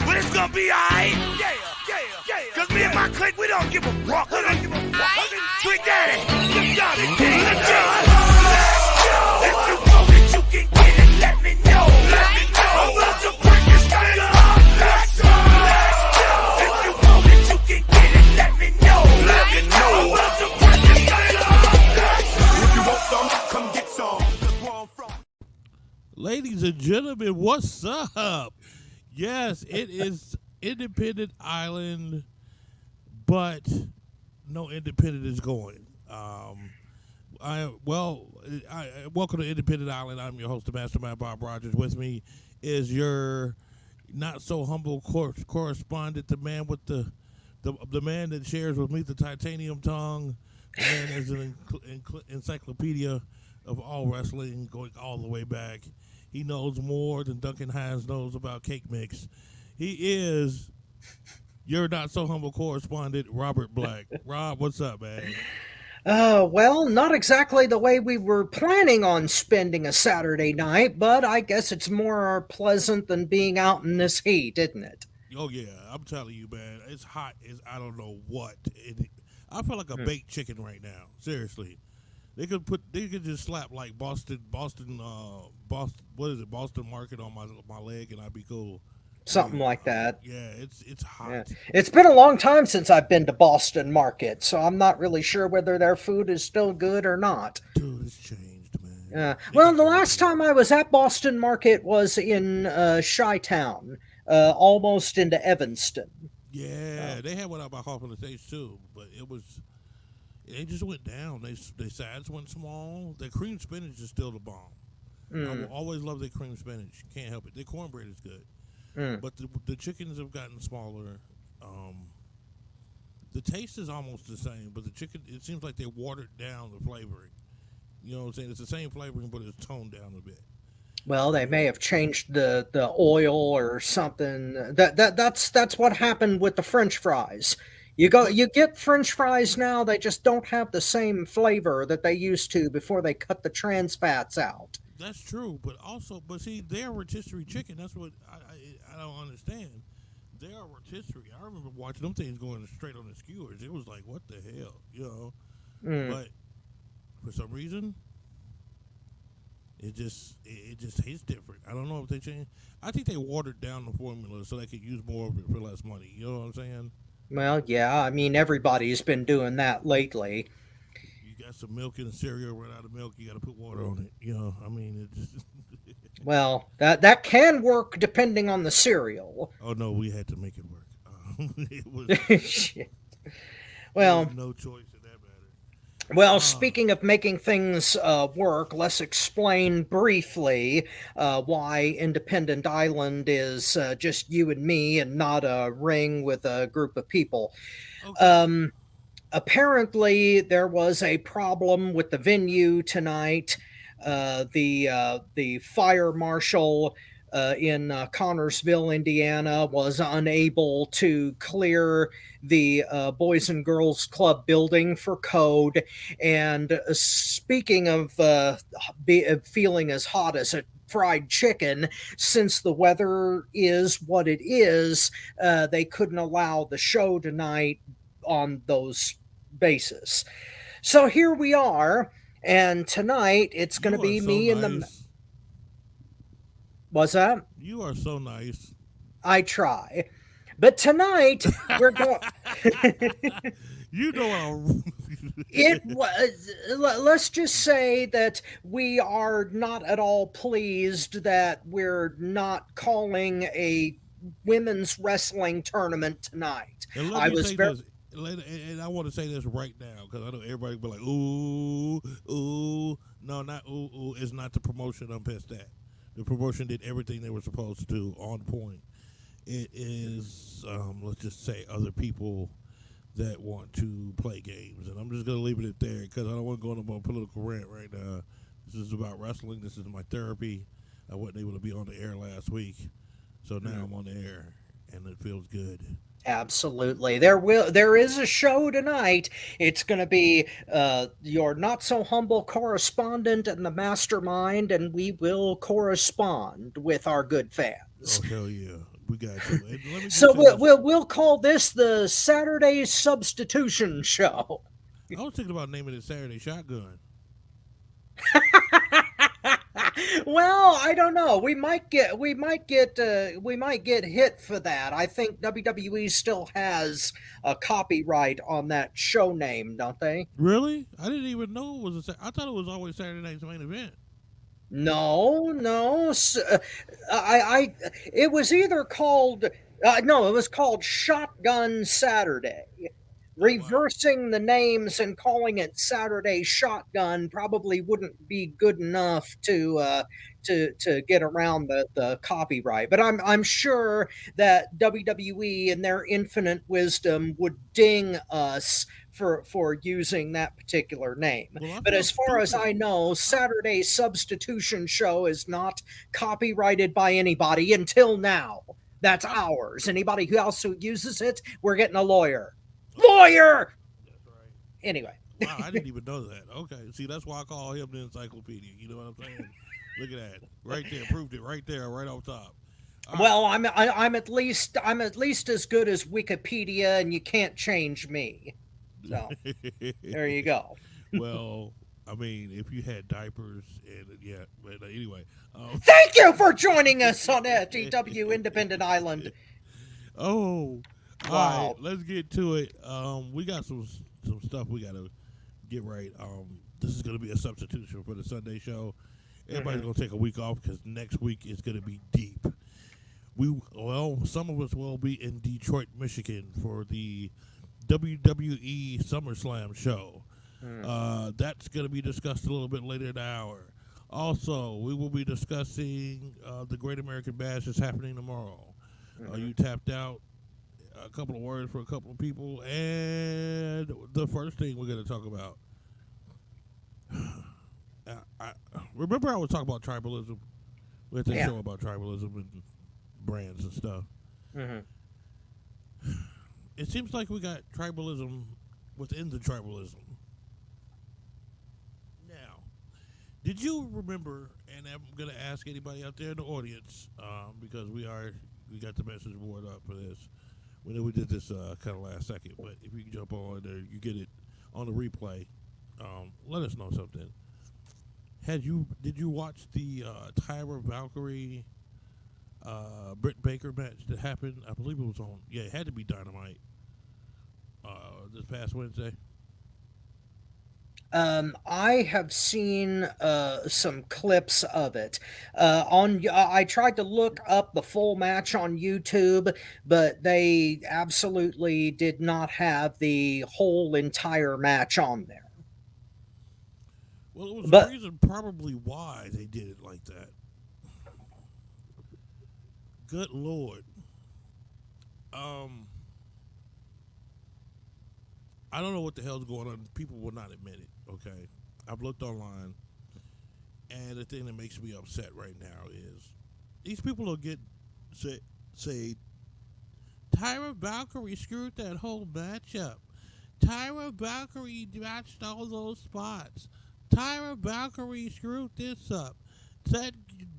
But it's gonna be alright. Yeah. Cause me and my clique, we don't give a fuck. Trick Daddy, good job, good job. If you know that you can get it, let me know. I'm about to break this thing up. Let's go. If you know that you can get it, let me know. I'm about to break this thing up. If you want some, come get some. That's where I'm from. Ladies and gentlemen, what's up? Yes, it is Independent Island, but no Independent is going. Welcome to Independent Island. I'm your host, the Mastermind Bob Rogers. With me is your not so humble correspondent, the man with the man that shares with me the titanium tongue. The man is an encyclopedia of all wrestling, going all the way back. He knows more than Duncan Hines knows about cake mix. He is your not so humble correspondent, Robert Black. Rob, what's up, man? Well, not exactly the way we were planning on spending a Saturday night, but I guess it's more pleasant than being out in this heat, isn't it? Oh yeah, I'm telling you, man, it's hot as I don't know what. I feel like a baked chicken right now. Seriously, they could just slap like Boston, what is it, Boston Market on my leg, and I'd be cool. Something like that. Yeah, it's hot. Yeah. It's been a long time since I've been to Boston Market, so I'm not really sure whether their food is still good or not. Dude, it's changed, man. Well, the last time I was at Boston Market was in Chi-Town, almost into Evanston. Yeah, they had one out by Hoffman Estates too, but they just went down. They sides went small. Their cream spinach is still the bomb. I will always love their cream spinach. Can't help it. Their cornbread is good. But the chickens have gotten smaller. The taste is almost the same, but the chicken, it seems like they watered down the flavoring. You know what I'm saying? It's the same flavoring, but it's toned down a bit. Well, they may have changed the oil or something. That's what happened with the French fries. You get French fries now, they just don't have the same flavor that they used to before they cut the trans fats out. That's true, but see, they're rotisserie chicken. That's what I don't understand. They are rotisserie. I remember watching them things going straight on the skewers. It was like, what the hell, you know? But for some reason, it just tastes different. I don't know if they changed. I think they watered down the formula so they could use more of it for less money. You know what I'm saying? Well, yeah, I mean everybody's been doing that lately. You got some milk in the cereal, run out of milk, you got to put water on it. You know, I mean, it just. Well, that can work depending on the cereal. Oh no, we had to make it work. It was. Shit. Well, there was no choice in that matter. Well, speaking of making things work, let's explain briefly why Independent Island is just you and me and not a ring with a group of people. Okay. Apparently, there was a problem with the venue tonight. The fire marshal in Connorsville, Indiana, was unable to clear the Boys and Girls Club building for code. And speaking of feeling as hot as a fried chicken, since the weather is what it is, they couldn't allow the show tonight on those basis. So here we are, and tonight it's going to be me and the. What's that? You are so nice. I try. But tonight we're going. You know It was. Let's just say that we are not at all pleased that we're not calling a women's wrestling tournament tonight. And let me say this, and I want to say this right now because I know everybody will be like, ooh. No, not ooh. It's not the promotion I'm pissed at. The promotion did everything they were supposed to do on point. It is, let's just say, other people that want to play games. And I'm just going to leave it at there because I don't want to go on a political rant right now. This is about wrestling. This is my therapy. I wasn't able to be on the air last week. So now I'm on the air, and it feels good. Absolutely. There is a show tonight. It's going to be your not so humble correspondent and the mastermind, and we will correspond with our good fans. Oh, hell yeah. We got to. And let me just So say this. we'll call this the Saturday Substitution Show. I was thinking about naming it Saturday Shotgun. Well, I don't know. We might get hit for that. I think WWE still has a copyright on that show name, don't they? Really? I didn't even know it was I thought it was always Saturday night's main event. No. It was either called no, it was called Shotgun Saturday. Reversing the names and calling it Saturday Shotgun probably wouldn't be good enough to get around the copyright. But I'm sure that WWE in their infinite wisdom would ding us for using that particular name. Well, But as far as stupid. I know, Saturday Substitution Show is not copyrighted by anybody until now. That's ours. Anybody else who uses it, we're getting a lawyer. Lawyer! That's right. Anyway. Wow, I didn't even know that. Okay, see, that's why I call him the encyclopedia. You know what I'm saying? Look at that, right there, proved it right there, right on top. Well, I'm at least as good as Wikipedia, and you can't change me. So there you go. Well, I mean, if you had diapers and yeah, but anyway. Thank you for joining us on FTW Independent Island. Oh, wow! All right, let's get to it. We got some stuff we got to get right. This is going to be a substitution for the Sunday show. Everybody's going to take a week off because next week is going to be deep. Some of us will be in Detroit, Michigan for the WWE SummerSlam show. That's going to be discussed a little bit later in the hour. Also, we will be discussing the Great American Bash is happening tomorrow. You tapped out. A couple of words for a couple of people, and the first thing we're going to talk about. Remember I was talking about tribalism? We had that show about tribalism and brands and stuff. It seems like we got tribalism within the tribalism. Now, did you remember, and I'm going to ask anybody out there in the audience, because we got the message board up for this. We know we did this kind of last second, but if you can jump on there, you get it on the replay. Let us know something. Did you watch the Tyra Valkyrie Britt Baker match that happened? I believe it was on. Yeah, it had to be Dynamite. This past Wednesday. I have seen some clips of it. I tried to look up the full match on YouTube, but they absolutely did not have the whole entire match on there. Well, it was the reason probably why they did it like that. Good Lord. I don't know what the hell's going on. People will not admit it, okay? I've looked online, and the thing that makes me upset right now is these people will say Tyra Valkyrie screwed that whole match up. Tyra Valkyrie matched all those spots. Tyra Valkyrie screwed this up. That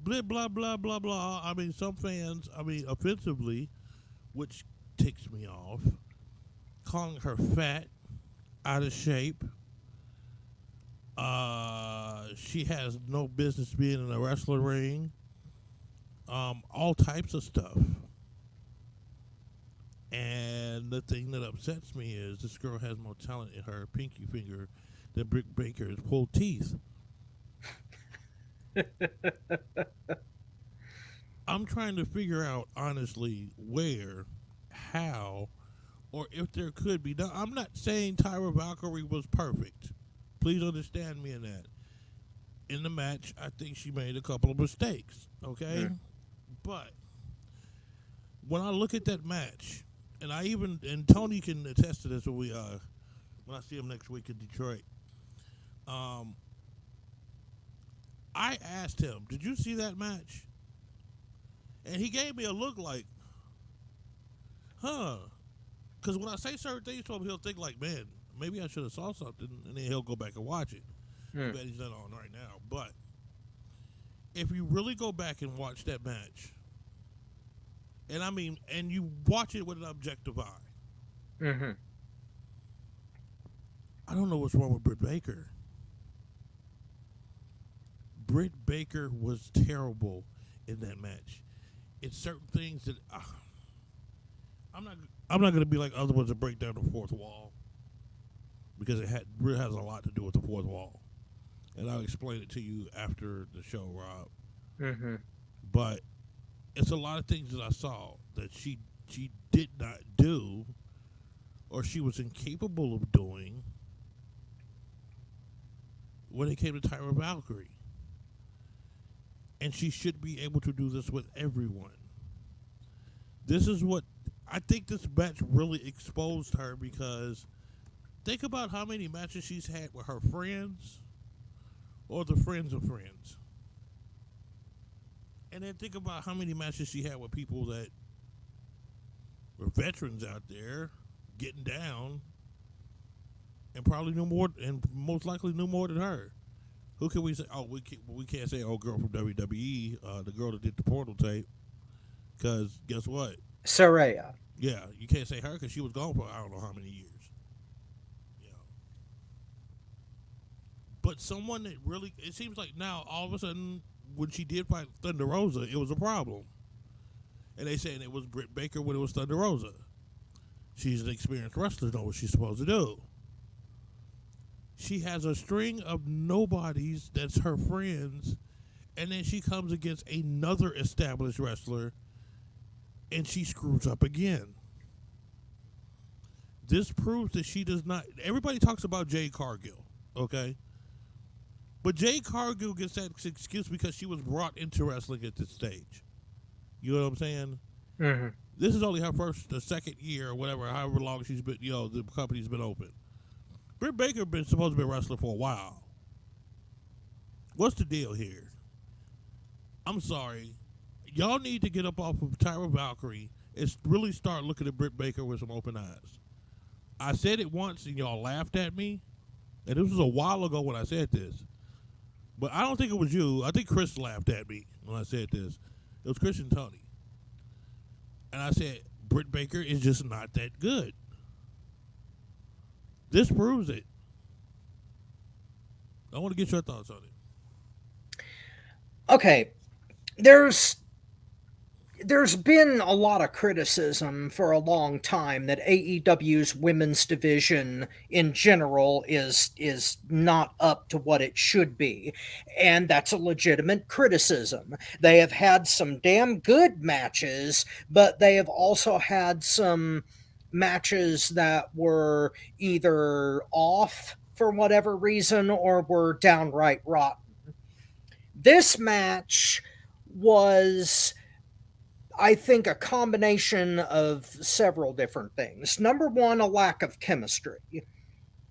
blah, blah, blah, blah, blah. I mean, some fans, offensively, which ticks me off, calling her fat, out of shape. She has no business being in a wrestling ring. All types of stuff. And the thing that upsets me is this girl has more talent in her pinky finger than Britt Baker's pulled teeth. I'm trying to figure out, honestly, where, how, or if there could be. Now, I'm not saying Tyra Valkyrie was perfect. Please understand me in that. In the match, I think she made a couple of mistakes, okay? But when I look at that match, and Tony can attest to this when I see him next week in Detroit. I asked him, "Did you see that match?" And he gave me a look like, "Huh?" Because when I say certain things to him, he'll think like, "Man, maybe I should have saw something," and then he'll go back and watch it. I bet he's not on right now. But if you really go back and watch that match, And I mean, and you watch it with an objective eye. Hmm. I don't know what's wrong with Britt Baker. Britt Baker was terrible in that match. It's certain things that I'm not. I'm not going to be like other ones that break down the fourth wall because really has a lot to do with the fourth wall, and I'll explain it to you after the show, Rob. Hmm. But it's a lot of things that I saw that she did not do, or she was incapable of doing when it came to Tyra Valkyrie. And she should be able to do this with everyone. This is what I think this match really exposed her, because think about how many matches she's had with her friends or the friends of friends. And then think about how many matches she had with people that were veterans out there getting down and probably knew more, and most likely knew more than her. Who can we say? Oh, we can't say, oh, girl from WWE, the girl that did the Portal tape, because guess what? Saraya. Yeah, you can't say her because she was gone for I don't know how many years. You know. But someone that really, it seems like now all of a sudden when she did fight Thunder Rosa, it was a problem. And they saying it was Britt Baker when it was Thunder Rosa. She's an experienced wrestler, know what she's supposed to do. She has a string of nobodies that's her friends, and then she comes against another established wrestler, and she screws up again. This proves that she does not. Everybody talks about Jade Cargill, okay? But Jade Cargill gets that excuse because she was brought into wrestling at this stage. You know what I'm saying? Hmm. This is only her first or second year or whatever, however long she's been, the company's been open. Britt Baker been supposed to be a wrestler for a while. What's the deal here? I'm sorry. Y'all need to get up off of Tyra Valkyrie and really start looking at Britt Baker with some open eyes. I said it once and y'all laughed at me. And this was a while ago when I said this. But I don't think it was you. I think Chris laughed at me when I said this. It was Chris and Tony. And I said, Britt Baker is just not that good. This proves it. I want to get your thoughts on it. Okay, there's been a lot of criticism for a long time that AEW's women's division in general is not up to what it should be, and that's a legitimate criticism. They have had some damn good matches, but they have also had some matches that were either off for whatever reason or were downright rotten. This match was, I think, a combination of several different things. Number one, a lack of chemistry.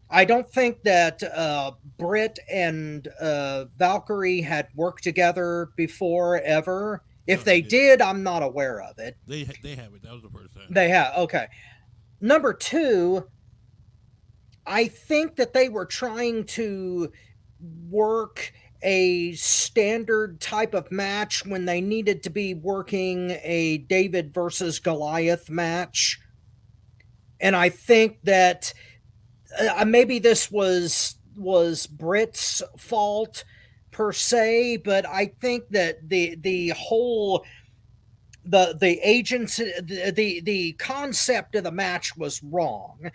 I don't think that Britt and Valkyrie had worked together before ever. If they did, I'm not aware of it. They haven't. That was the first time. They have. Okay. Number two, I think that they were trying to work a standard type of match when they needed to be working a David versus Goliath match. And I think that maybe this was Britt's fault per se, but I think that the whole the agency the concept of the match was wrong.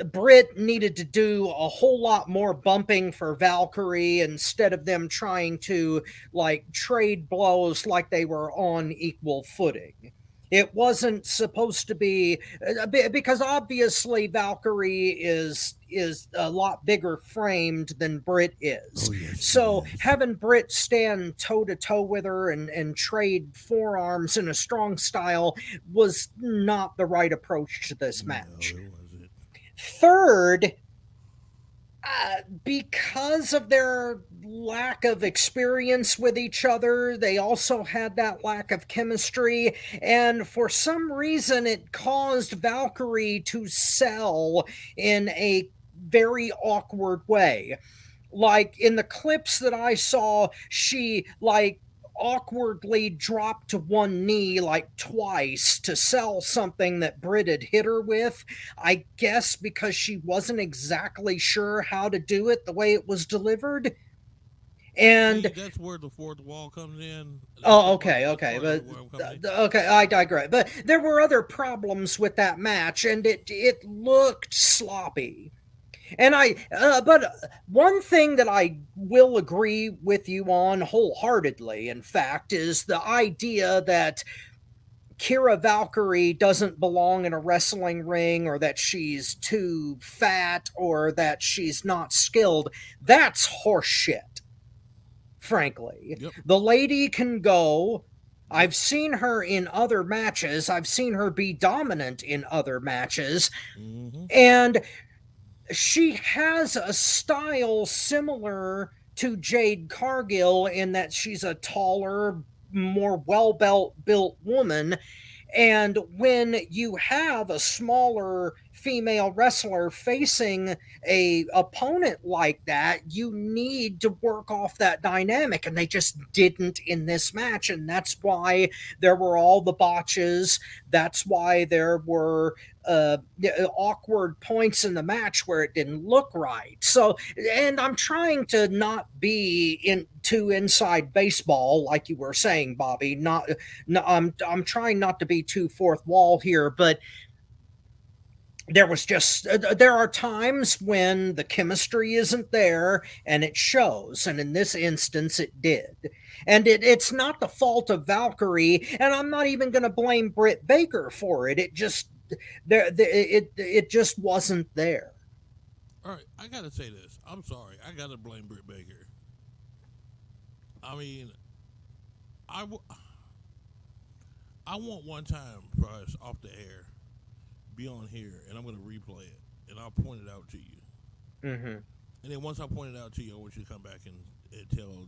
Britt needed to do a whole lot more bumping for Valkyrie instead of them trying to like trade blows like they were on equal footing. It wasn't supposed to be because obviously Valkyrie is a lot bigger framed than Britt is. Oh, yes, So yes. having Britt stand toe to toe with her and trade forearms in a strong style was not the right approach to this match. No, it wasn't. Third, because of their lack of experience with each other, they also had that lack of chemistry, and for some reason, it caused Valkyrie to sell in a very awkward way. Like in the clips that I saw, she like awkwardly dropped to one knee like twice to sell something that Britt had hit her with. I guess because she wasn't exactly sure how to do it the way it was delivered. See, And that's where the fourth wall comes in. oh, okay, That's okay, part of but where I'm coming in. okay, I digress. But there were other problems with that match, and it looked sloppy. And but one thing that I will agree with you on wholeheartedly, in fact, is the idea that Kira Valkyrie doesn't belong in a wrestling ring, or that she's too fat, or that she's not skilled. That's horseshit, frankly. Yep. The lady can go. I've seen her in other matches. I've seen her be dominant in other matches. Mm-hmm. And she has a style similar to Jade Cargill in that she's a taller, more well built woman. And when you have a smaller female wrestler facing a opponent like that, you need to work off that dynamic, and they just didn't in this match. And that's why there were all the botches. That's why there were awkward points in the match where it didn't look right. So, and I'm trying to not be in too inside baseball, like you were saying, Bobby. Not, no, I'm trying not to be too fourth wall here, but there was just there are times when the chemistry isn't there and it shows, and in this instance it did. And it's not the fault of Valkyrie, and I'm not even going to blame Britt Baker for it. It just it just wasn't there. All right, I gotta say this. I'm sorry. I gotta blame Britt Baker. I mean, I want one time for us off the air, be on here, and I'm gonna replay it, and I'll point it out to you. Mm-hmm. And then once I point it out to you, I want you to come back and tell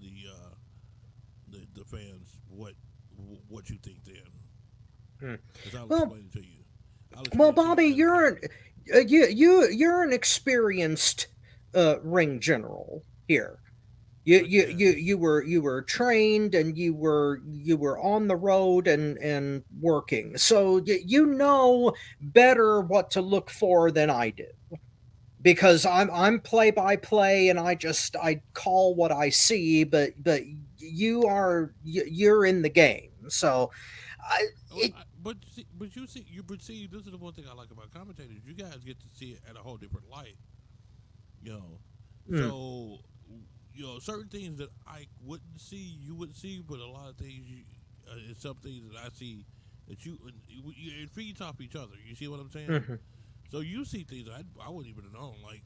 the fans what you think then. Because I'll Well, explain it to you. well, Bobby, you're an experienced ring general here. You were trained, and you were on the road and working, so you know better what to look for than I do, because I'm play by play, and I call what I see, but you're in the game, so I, it, But you see, this is the one thing I like about commentators. You guys get to see it at a whole different light. You know, so certain things that I wouldn't see, you wouldn't see, but a lot of things, it's some things that I see that it feeds off each other. You see what I'm saying? Mm-hmm. So you see things that I wouldn't even have known. Like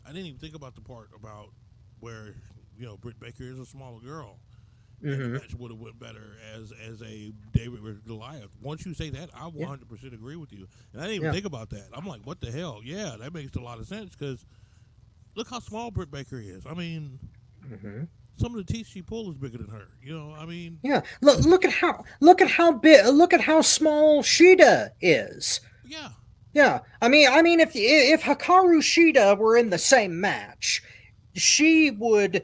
I didn't even think about the part about where Britt Baker is a smaller girl. And the match would have went better as a David versus Goliath. Once you say that, I 100% agree with you. And I didn't even think about that. I'm like, what the hell? Yeah, that makes a lot of sense, because look how small Britt Baker is. I mean, some of the teeth she pulls is bigger than her. I mean, yeah. Look at how big. Look at how small Shida is. Yeah. Yeah. I mean, if Hikaru Shida were in the same match, she would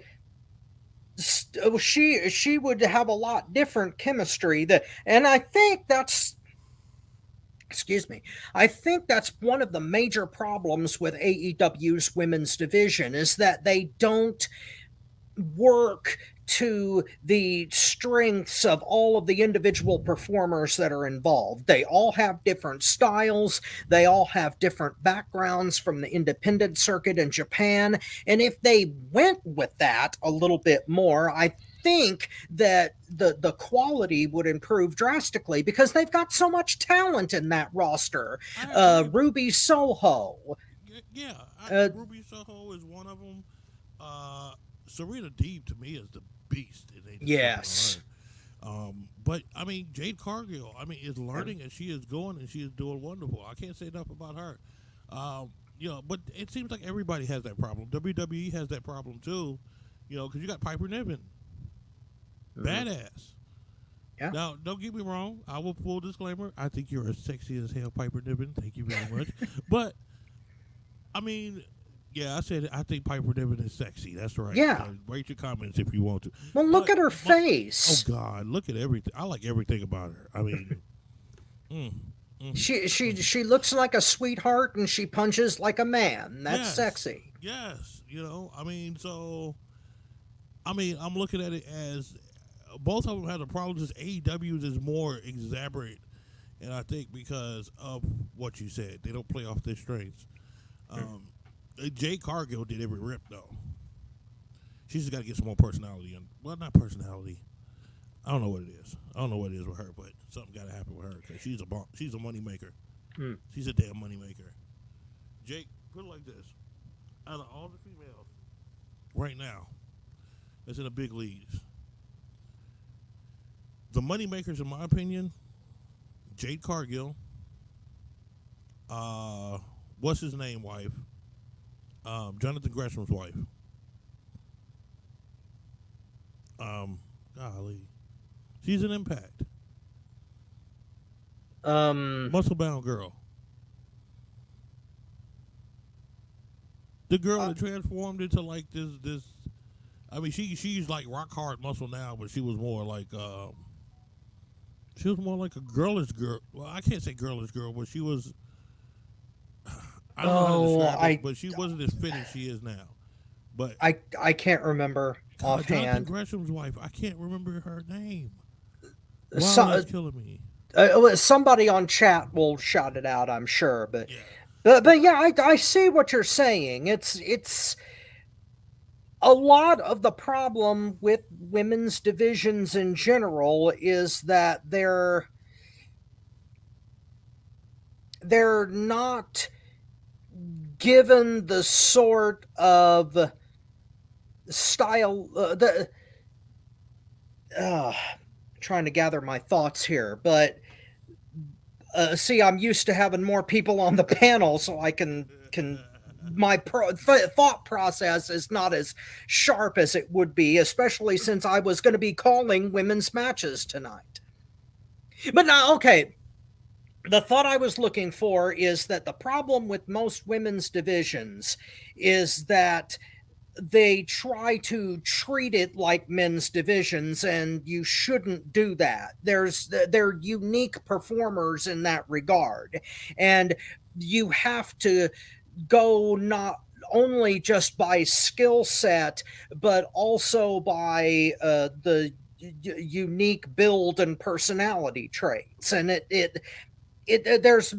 have a lot different chemistry. And I think that's. Excuse me. I think that's one of the major problems with AEW's women's division, is that they don't work to the strengths of all of the individual performers that are involved. They all have different styles. They all have different backgrounds from the independent circuit in Japan. And if they went with that a little bit more, I think that the quality would improve drastically, because they've got so much talent in that roster. Ruby Soho. Yeah, Ruby Soho is one of them. Serena Deeb, to me, is the beast. Yes. But I mean, Jade Cargill, is learning, and she is going, and she is doing wonderful. I can't say enough about her. But it seems like everybody has that problem. WWE has that problem too. Because you got Piper Niven, badass. Yeah. Now, don't get me wrong. I will full disclaimer. I think you're as sexy as hell, Piper Niven. Thank you very much. But I mean, Yeah, I said I think Piper Niven is sexy. That's right. Yeah. Rate your comments if you want to. Well, look at her But oh face. God, look at everything. I like everything about her. I mean, mm, mm. She looks like a sweetheart, and she punches like a man. That's Yes, sexy. yes. I mean, so I'm looking at it as both of them have the problem. Just AEW's is more exaggerated, and I think because of what you said, they don't play off their strengths. Jay Cargill did every rip though. She's just got to get some more personality. Well, not personality. I don't know what it is. I don't know what it is with her, but something got to happen with her because she's a money maker. She's a damn money maker. Jake, put it like this: out of all the females right now that's in the big leagues, the money makers, in my opinion, Jade Cargill, what's his name, wife, Jonathan Gresham's wife. Golly, she's an Impact. Muscle bound girl. The girl that transformed into like this. I mean, she's like rock hard muscle now, but she was more like a girlish girl. Well, I can't say girlish girl, but she was. I don't know how to describe it, but she wasn't as fit as she is now. But I can't remember Jonathan offhand. Gresham's wife. I can't remember her name. Wow, So, that's killing me. somebody on chat will shout it out, I'm sure. But Yeah. but yeah, I see what you're saying. It's a lot of the problem with women's divisions in general is that they're not given the sort of style trying to gather my thoughts here, but see, I'm used to having more people on the panel, so I can my thought process is not as sharp as it would be, especially since I was going to be calling women's matches tonight. But now, okay, the thought I was looking for is that the problem with most women's divisions is that they try to treat it like men's divisions, and you shouldn't do that. They're unique performers in that regard, and you have to go not only just by skill set, but also by the unique build and personality traits. And there's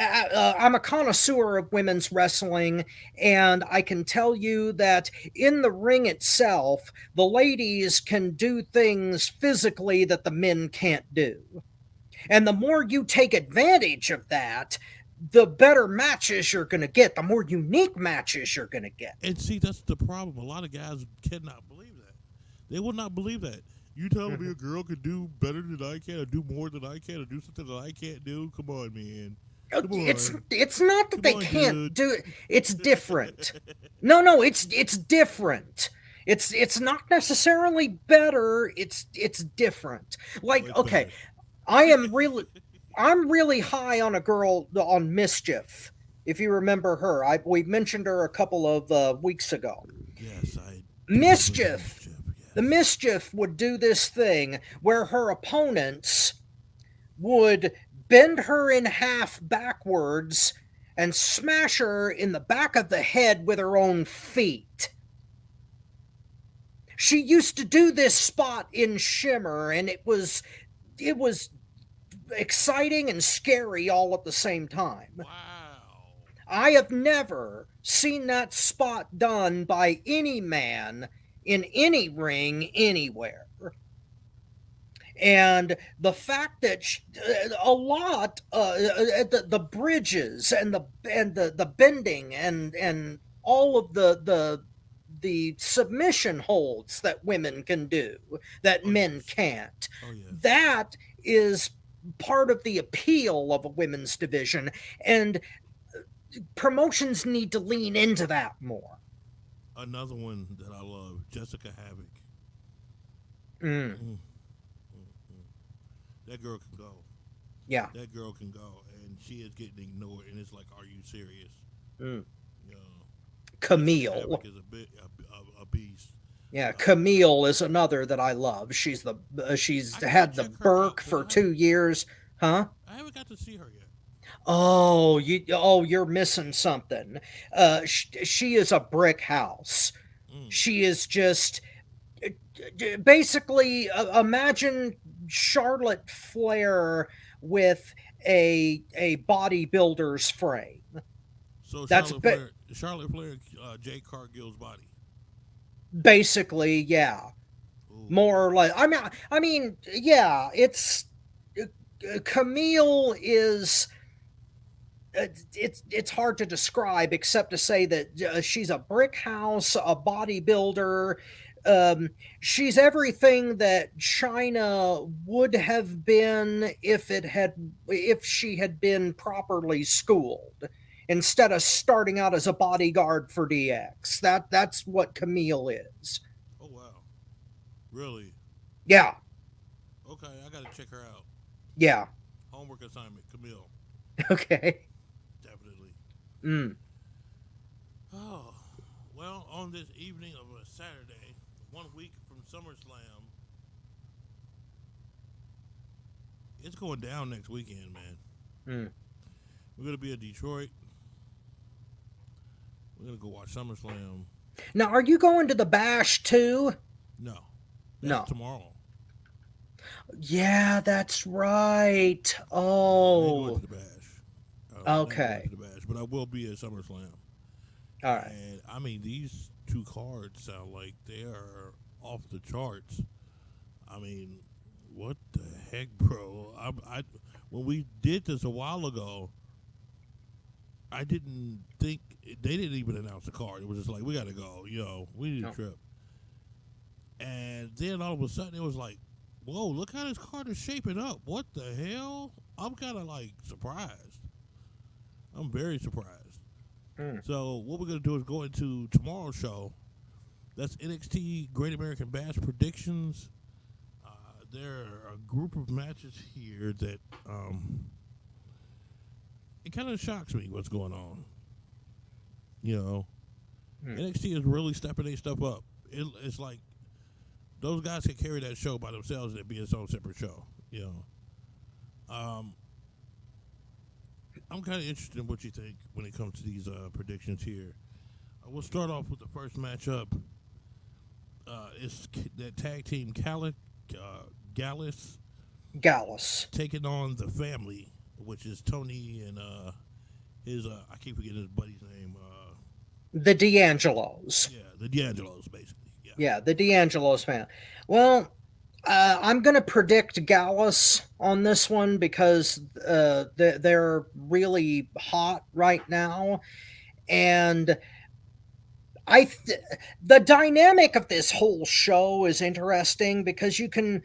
I'm a connoisseur of women's wrestling, and I can tell you that in the ring itself, the ladies can do things physically that the men can't do. And the more you take advantage of that, the better matches you're going to get, the more unique matches you're going to get. And see, that's the problem. A lot of guys cannot believe that. They will not believe that. You telling me a girl could do better than I can, or do more than I can, or do something that I can't do? Come on, man. It's not that they can't do it. It's different. No, it's different. It's not necessarily better. It's different. Like, okay, I'm really high on a girl on Mischief. If you remember her, we mentioned her a couple of weeks ago. Yes, Mischief. Yes. The Mischief would do this thing where her opponents would bend her in half backwards and smash her in the back of the head with her own feet. She used to do this spot in Shimmer, and it was exciting and scary all at the same time. Wow. I have never seen that spot done by any man in any ring anywhere. And the fact that a lot, the bridges and the bending and all of the submission holds that women can do that men can't, that is part of the appeal of a women's division, and promotions need to lean into that more. Another one that I love, Jessica Havoc. That girl can go. Yeah. That girl can go, and she is getting ignored, and it's like, are you serious? You know, Camille. Havoc is a beast. Yeah, Camille is another that I love. She's I gotta had the check her out Burke because for 2 years, huh? I haven't got to see her yet. You're missing something. She is a brick house. Mm. She is just basically imagine Charlotte Flair with a bodybuilder's frame. So That's Charlotte Flair, Jay Cargill's body. basically, yeah, Ooh. more or less. Yeah. Camille is. It's hard to describe except to say that she's a brick house, a bodybuilder. Um, she's everything that China would have been if she had been properly schooled instead of starting out as a bodyguard for DX. That's what Camille is. Oh wow. Really? Yeah, Okay, I gotta check her out. yeah. Homework assignment, Camille. Okay. Definitely. Mm. Oh, well, on this evening of a Saturday, 1 week from SummerSlam, it's going down next weekend, man. Mm. We're gonna be in Detroit. We're gonna go watch SummerSlam. Now, are you going to the Bash too? No, No. that's tomorrow. Yeah, that's right. I ain't Oh, going to the Bash. I ain't okay. going to the Bash, but I will be at SummerSlam. All right. And I mean, these two cards sound like they are off the charts. I mean, what the heck, bro? I when we did this a while ago, I didn't think they didn't even announce the card. It was just like, we got to go. We need a trip. And then all of a sudden, it was like, whoa, look how this card is shaping up. What the hell? I'm kind of like surprised. I'm very surprised. So what we're going to do is go into tomorrow's show. That's NXT Great American Bash predictions. There are a group of matches here that it kind of shocks me what's going on. NXT is really stepping their stuff up. It's like those guys can carry that show by themselves and it be its own separate show. I'm kind of interested in what you think when it comes to these predictions here. We'll start off with the first matchup. It's that tag team Gallus taking on the family, which is Tony and his I keep forgetting his buddy's name. The D'Angelos. Yeah, the D'Angelos, basically. Yeah, the D'Angelos fan. Well, I'm going to predict Gallus on this one because they're really hot right now. And the dynamic of this whole show is interesting because you can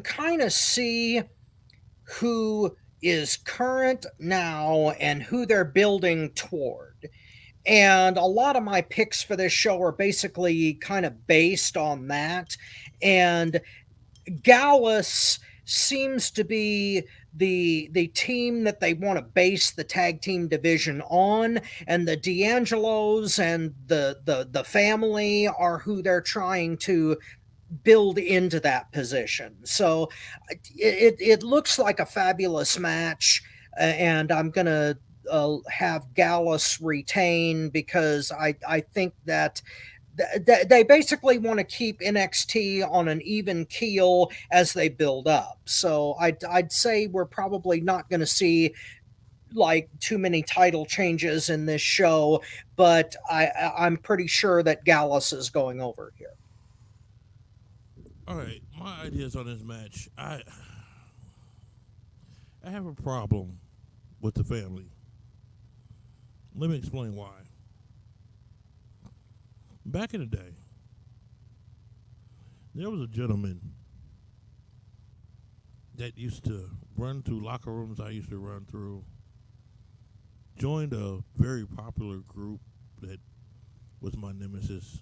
kind of see who is current now and who they're building toward. And a lot of my picks for this show are basically kind of based on that. And Gallus seems to be the team that they want to base the tag team division on, and the D'Angelos and the family are who they're trying to build into that position. So it looks like a fabulous match, and I'm gonna have Gallus retain because I think that they basically want to keep NXT on an even keel as they build up. So I'd say we're probably not going to see like too many title changes in this show, but I'm pretty sure that Gallus is going over here. All right, my ideas on this match. I have a problem with the family. Let me explain why. Back in the day, there was a gentleman that used to run through locker rooms I used to run through, joined a very popular group that was my nemesis.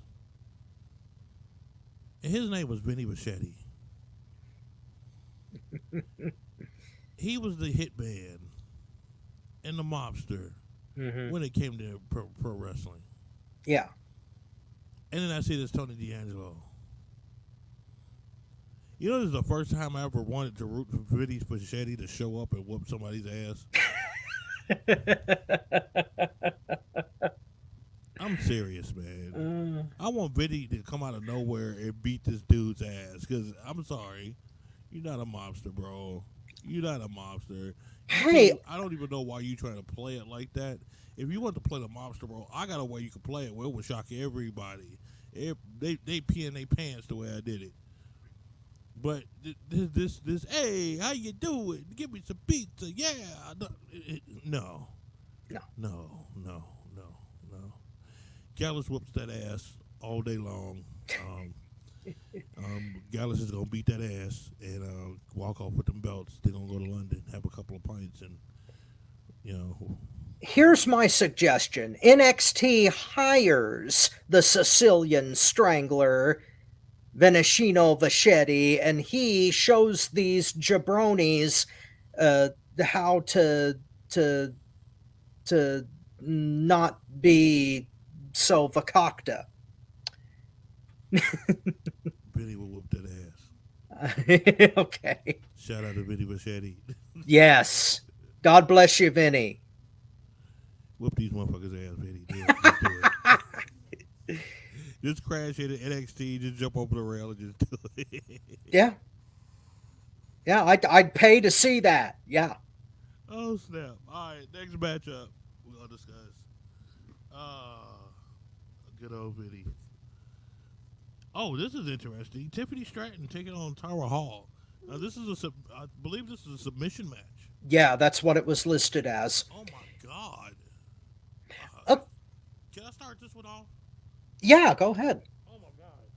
And his name was Vinny Bichetti. He was the hitman and the mobster Hmm. when it came to pro wrestling. Yeah. And then I see this Tony D'Angelo. You know, this is the first time I ever wanted to root for Vinny Pachetti to show up and whoop somebody's ass. I'm serious, man. I want Vinny to come out of nowhere and beat this dude's ass. Because I'm sorry, you're not a mobster, bro. You're not a mobster. Hey, I don't even know why you trying to play it like that. If you want to play the mobster, bro, I got a way you can play it where it would shock everybody. They pee in their pants the way I did it. But this, hey, how you doing? Give me some pizza, yeah. No, no. no, no, no, no. Gallus whoops that ass all day long. Gallus is gonna beat that ass and walk off with them belts. They're gonna go to London, have a couple of pints, and you know. Here's my suggestion. NXT hires the Sicilian Strangler, Veneziano Vachetti, and he shows these jabronis how to to not be so vakakta. Vinny will whoop that ass. Okay. Shout out to Vinny Machete. Yes. God bless you, Vinny. Whoop these motherfuckers' ass, Vinny. Do it. Just do it. Just crash into NXT, just jump over the rail and just do it. Yeah. Yeah, I'd pay to see that. Yeah. Oh, snap. All right, next matchup we'll discuss. Good old Vinny. Oh, this is interesting. Tiffany Stratton taking on Tara Hall. Now, I believe this is a submission match. Yeah, that's what it was listed as. Oh, my God. Uh, Can I start this one off? Yeah, go ahead. Oh, my God.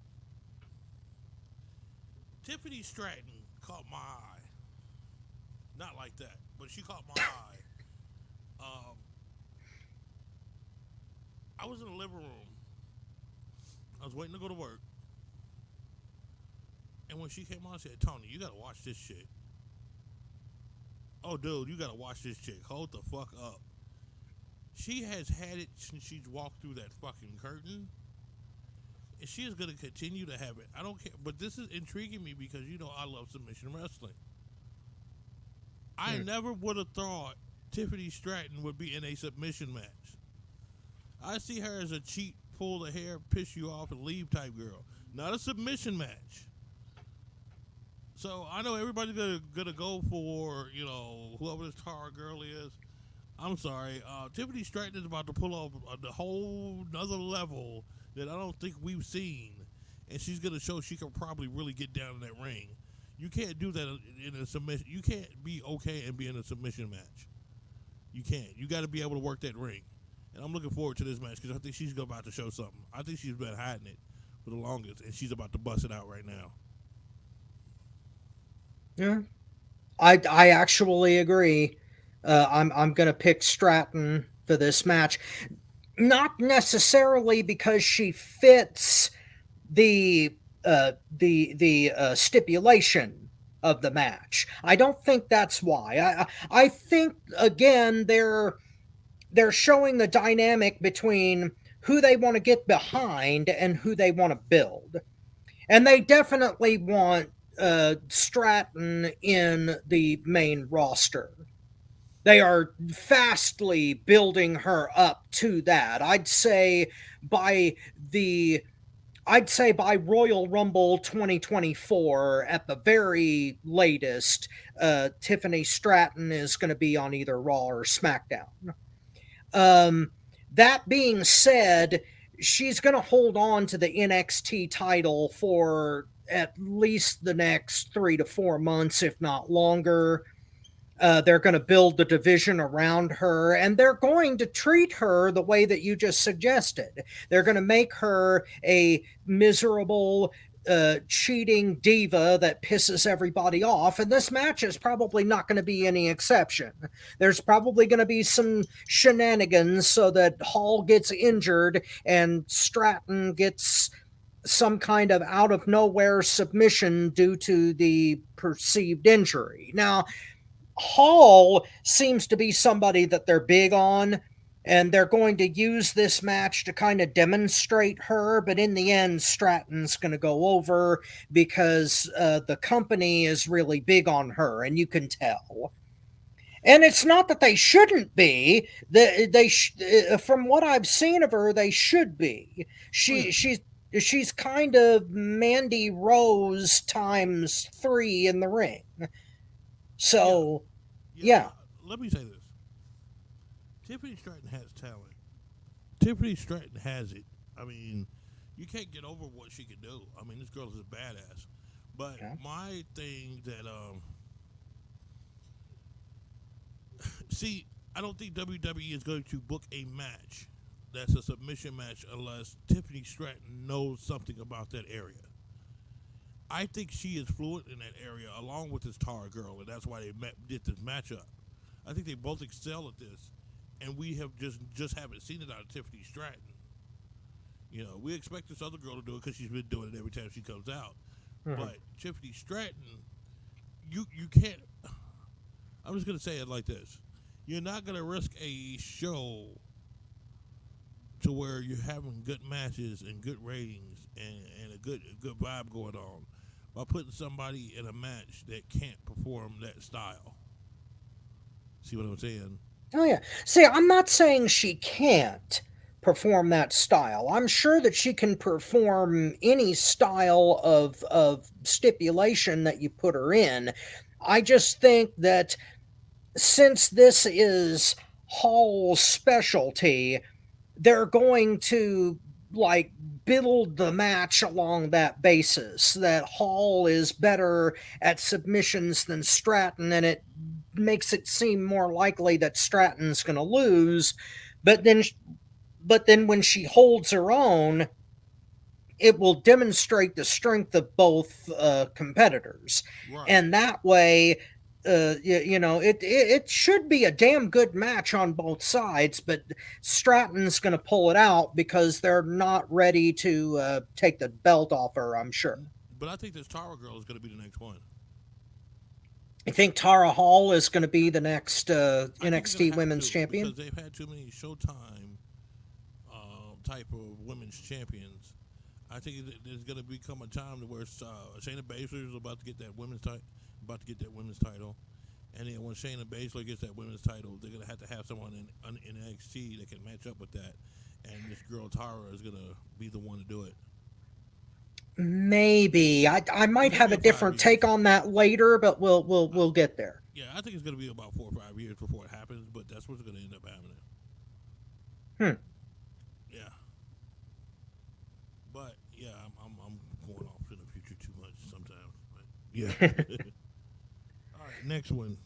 Tiffany Stratton caught my eye. Not like that, but she caught my eye. I was in the living room. I was waiting to go to work. And when she came on, I said, Tony, you gotta watch this shit. Oh, dude, you gotta watch this chick. Hold the fuck up. She has had it since she's walked through that fucking curtain. And she is gonna continue to have it. I don't care. But this is intriguing me because, you know, I love submission wrestling. I never would have thought Tiffany Stratton would be in a submission match. I see her as a cheat, pull the hair, piss you off, and leave type girl. Not a submission match. So I know everybody's gonna go for, you know, whoever this Tara girl is. I'm sorry. Tiffany Stratton is about to pull off a whole nother level that I don't think we've seen. And she's gonna show she can probably really get down in that ring. You can't do that in a submission. You can't be okay and be in a submission match. You can't. You got to be able to work that ring. And I'm looking forward to this match because I think she's about to show something. I think she's been hiding it for the longest, and she's about to bust it out right now. Yeah, I actually agree. I'm gonna pick Stratton for this match, not necessarily because she fits the stipulation of the match. I don't think that's why. I think again they're showing the dynamic between who they want to get behind and who they want to build. And they definitely want Stratton in the main roster. They are fastly building her up to that. I'd say by Royal Rumble 2024 at the very latest, Tiffany Stratton is going to be on either Raw or SmackDown. That being said, she's going to hold on to the NXT title for at least the next 3 to 4 months, if not longer. They're going to build the division around her, and they're going to treat her the way that you just suggested. They're going to make her a miserable, cheating diva that pisses everybody off, and this match is probably not going to be any exception. There's probably going to be some shenanigans so that Hall gets injured and Stratton gets some kind of out of nowhere submission due to the perceived injury. Now, Hall seems to be somebody that they're big on. and they're going to use this match to kind of demonstrate her, but in the end Stratton's going to go over because the company is really big on her, and you can tell. And it's not that they shouldn't be. From what I've seen of her, they should be. Oh yeah, She's kind of Mandy Rose times three in the ring. yeah, So yeah. yeah, Let me say this: Tiffany Stratton has talent. Tiffany Stratton has it. I mean, you can't get over what she can do. I mean, this girl is a badass. But yeah. my thing that see, I don't think WWE is going to book a match that's a submission match unless Tiffany Stratton knows something about that area. I think she is fluent in that area along with this Tara girl, and that's why they did this matchup. I think they both excel at this, and we have just haven't seen it out of Tiffany Stratton. You know, we expect this other girl to do it because she's been doing it every time she comes out. Mhm. But Tiffany Stratton, you can't. I'm just gonna say it like this: you're not gonna risk a show to where you're having good matches and good ratings and a good vibe going on by putting somebody in a match that can't perform that style. See what I'm saying? Oh yeah. See, I'm not saying she can't perform that style. I'm sure that she can perform any style of stipulation that you put her in. I just think that since this is Hall's specialty, they're going to like build the match along that basis that Hall is better at submissions than Stratton, and it makes it seem more likely that Stratton's going to lose. But then, but then when she holds her own, it will demonstrate the strength of both competitors, Right. and that way it should be a damn good match on both sides, but Stratton's going to pull it out because they're not ready to take the belt off her, I'm sure. But I think this Tara girl is going to be the next one. I think Tara Hall is going to be the next I think they're going NXT to have Women's to Champion. because they've had too many Showtime type of women's champions. I think there's going to become a time to where Shayna Baszler is about to get that women's title, and then when Shayna Baszler gets that women's title, they're going to have someone in NXT that can match up with that, and this girl Tara is going to be the one to do it. Maybe I might It's going have to a be 5 different years. take on that later, but we'll get there. Yeah, I think it's going to be about 4 or 5 years before it happens, but that's what's going to end up happening. Hmm. Yeah. But yeah, I'm going off in the future too much sometimes. But yeah. All right, next one.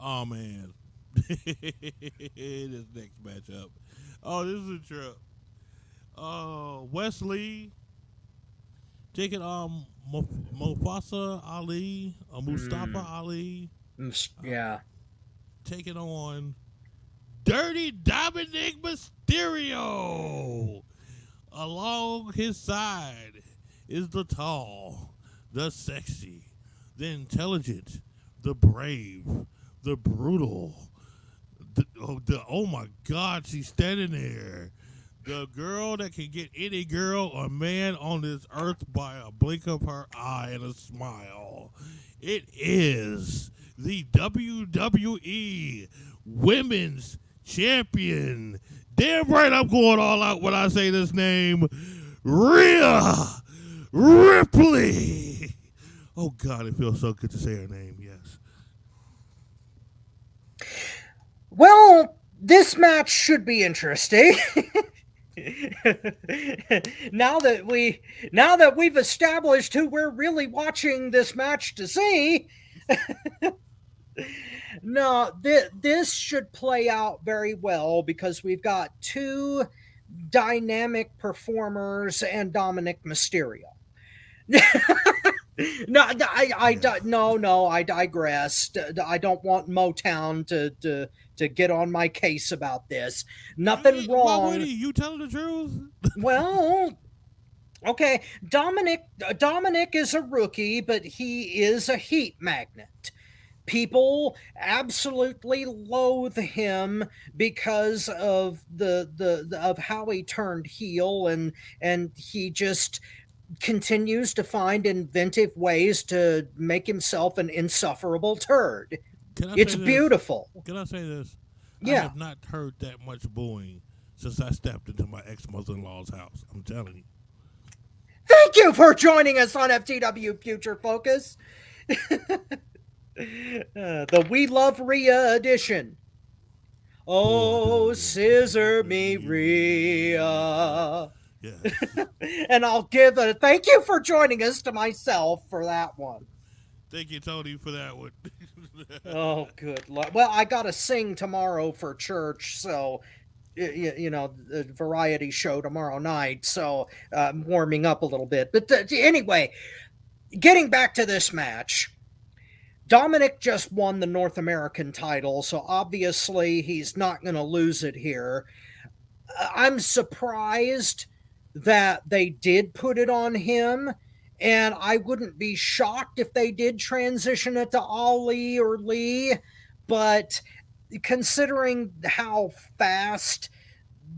Oh man, this next matchup. Oh, this is a trip. Wesley taking Mufasa Ali, Mustafa Ali, Yeah. taking on Dirty Dominic Mysterio. Along his side is the tall, the sexy, the intelligent, the brave, the brutal. Oh my God, she's standing there. The girl that can get any girl or man on this earth by a blink of her eye and a smile. It is the WWE Women's Champion. Damn right I'm going all out when I say this name. Rhea Ripley. Oh, God, it feels so good to say her name, yes. Well, this match should be interesting. Now that we've established who we're really watching this match to see, no, this should play out very well because we've got two dynamic performers and Dominic Mysterio. No, I digressed. I don't want Motown to get on my case about this. Nothing Why wrong. would he? You telling the truth? Well, okay, Dominic is a rookie, but he is a heat magnet. people absolutely loathe him because of the of how he turned heel, and he just continues to find inventive ways to make himself an insufferable turd. Can I say It's this? beautiful. Can I say this? I Yeah. have not heard that much booing since I stepped into my ex-mother-in-law's house. I'm telling you. Thank you for joining us on FTW Future Focus. The We Love Rhea edition. Oh, scissor me, Rhea. Yes. And I'll give a thank you for joining us to myself for that one. Thank you, Tony, for that one. Oh, good luck. Well, I got to sing tomorrow for church, so the variety show tomorrow night. So I'm warming up a little bit. But anyway, getting back to this match. Dominic just won the North American title, so obviously he's not going to lose it here. I'm surprised that they did put it on him, and I wouldn't be shocked if they did transition it to Ali or Lee, but considering how fast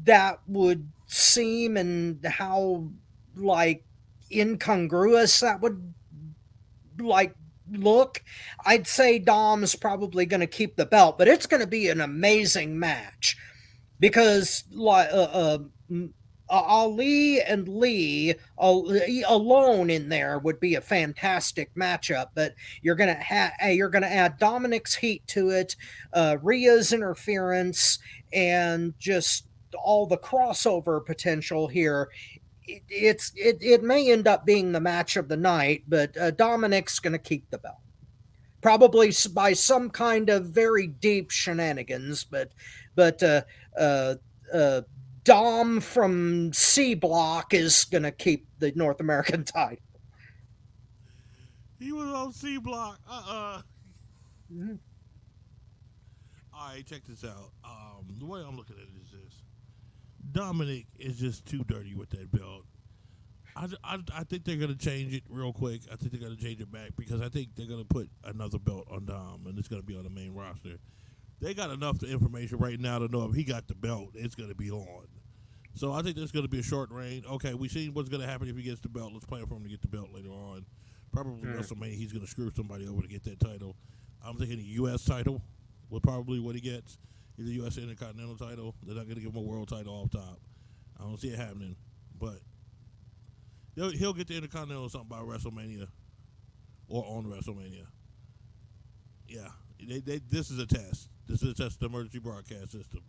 that would seem and how like incongruous that would like look, I'd say Dom's probably going to keep the belt, but it's going to be an amazing match because Ali and Lee alone in there would be a fantastic matchup. But you're going to add Dominic's heat to it, Rhea's interference, and just all the crossover potential here. It may end up being the match of the night, but Dominic's going to keep the belt. Probably by some kind of very deep shenanigans, but Dom from C Block is going to keep the North American title. He was on C Block. Mm-hmm. All right, check this out. The way I'm looking at it is this. Dominic is just too dirty with that belt. I think they're going to change it real quick. I think they're going to change it back because I think they're going to put another belt on Dom, and it's going to be on the main roster. They got enough information right now to know if he got the belt, it's going to be on. So I think there's going to be a short reign. Okay, we've seen what's going to happen if he gets the belt. Let's plan for him to get the belt later on. Probably WrestleMania, he's going to screw somebody over to get that title. I'm thinking the U.S. title will probably what he gets. Is the U.S. Intercontinental title. They're not going to give him a world title off top. I don't see it happening, but he'll get the Intercontinental or something by WrestleMania or on WrestleMania. Yeah, this is a test. This is a test of the emergency broadcast system.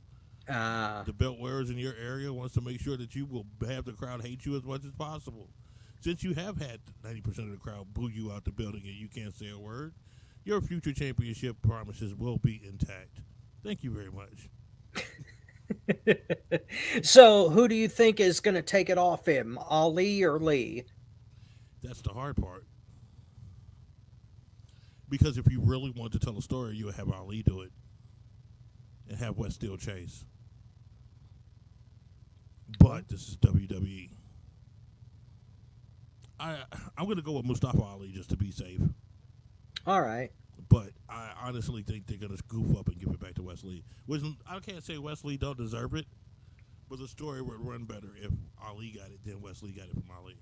The belt wearers in your area wants to make sure that you will have the crowd hate you as much as possible. Since you have had 90% of the crowd boo you out the building and you can't say a word, your future championship promises will be intact. Thank you very much. So, who do you think is going to take it off him, Ali or Lee? That's the hard part. Because if you really want to tell a story, you would have Ali do it and have West Steel chase. But this is WWE. I'm going to go with Mustafa Ali just to be safe. All right. But I honestly think they're going to goof up and give it back to Wesley. I can't say Wesley don't deserve it, but the story would run better if Ali got it than Wesley got it from Ali.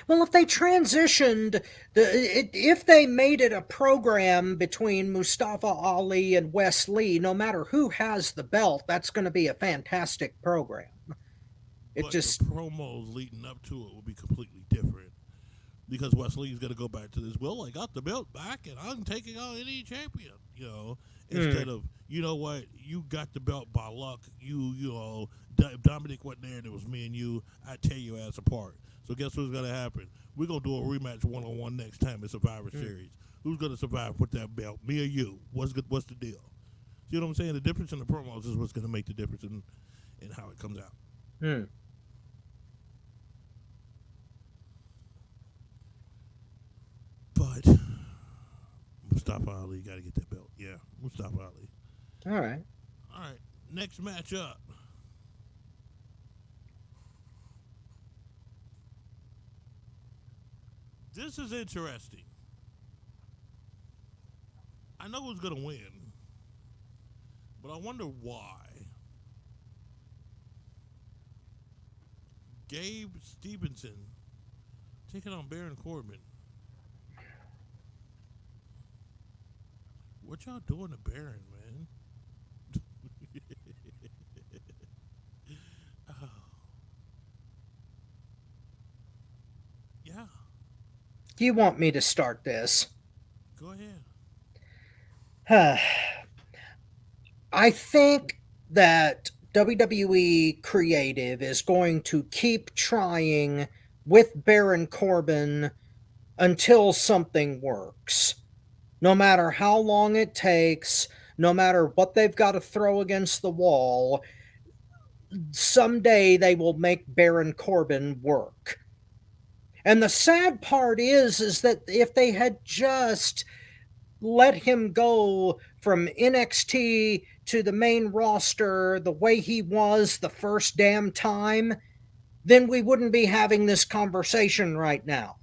Well, if they transitioned, if they made it a program between Mustafa Ali and Wes Lee, no matter who has the belt, that's going to be a fantastic program. The promos leading up to it will be completely different. Because Wesley's going to go back to this, well, I got the belt back, and I'm taking on any champion, instead of, you know what, you got the belt by luck. Dominic wasn't there, and it was me and you. I tear your ass apart. So guess what's going to happen? We're going to do a rematch one-on-one next time in Survivor Series. Who's going to survive with that belt, me or you? What's the deal? You know what I'm saying? The difference in the promos is what's going to make the difference in how it comes out. But Mustafa Ali got to get that belt. Yeah, Mustafa Ali. All right. Next match up. This is interesting. I know who's gonna win, but I wonder why. Gabe Stevenson taking on Baron Corbin. What y'all doing to Baron, man? Oh. Yeah, You want me to start this? go ahead. I think that WWE Creative is going to keep trying with Baron Corbin until something works. No matter how long it takes, no matter what they've got to throw against the wall, someday they will make Baron Corbin work. And the sad part is that if they had just let him go from NXT to the main roster the way he was the first damn time, then we wouldn't be having this conversation right now.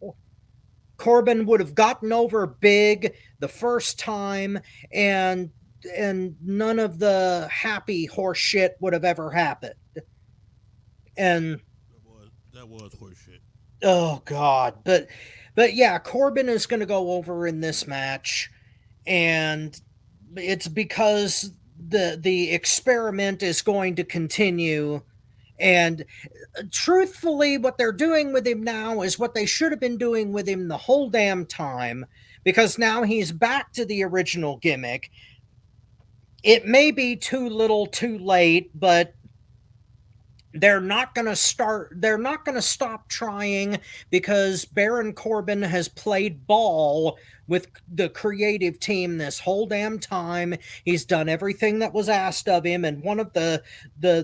Corbin would have gotten over big the first time, and none of the happy horse shit would have ever happened. And That was horseshit. oh god, but yeah, Corbin is going to go over in this match, and it's because the experiment is going to continue. And truthfully, what they're doing with him now is what they should have been doing with him the whole damn time, because now he's back to the original gimmick. It may be too little too late, but they're not going to stop trying, because Baron Corbin has played ball with the creative team this whole damn time. He's done everything that was asked of him, and one of the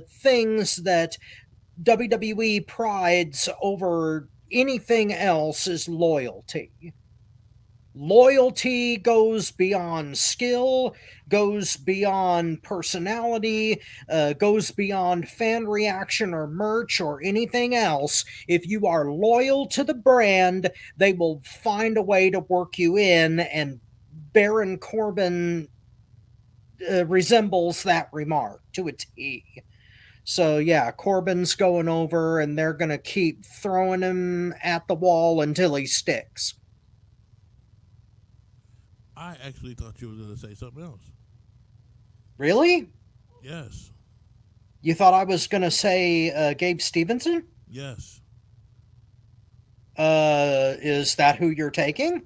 things that WWE prides over anything else is loyalty. Loyalty goes beyond skill, goes beyond personality, goes beyond fan reaction or merch or anything else. If you are loyal to the brand, they will find a way to work you in, and Baron Corbin resembles that remark to a T. So yeah, Corbin's going over, and they're going to keep throwing him at the wall until he sticks. I actually thought you were going to say something else. Really? Yes. You thought I was going to say Gabe Stevenson? Yes. Is that who you're taking?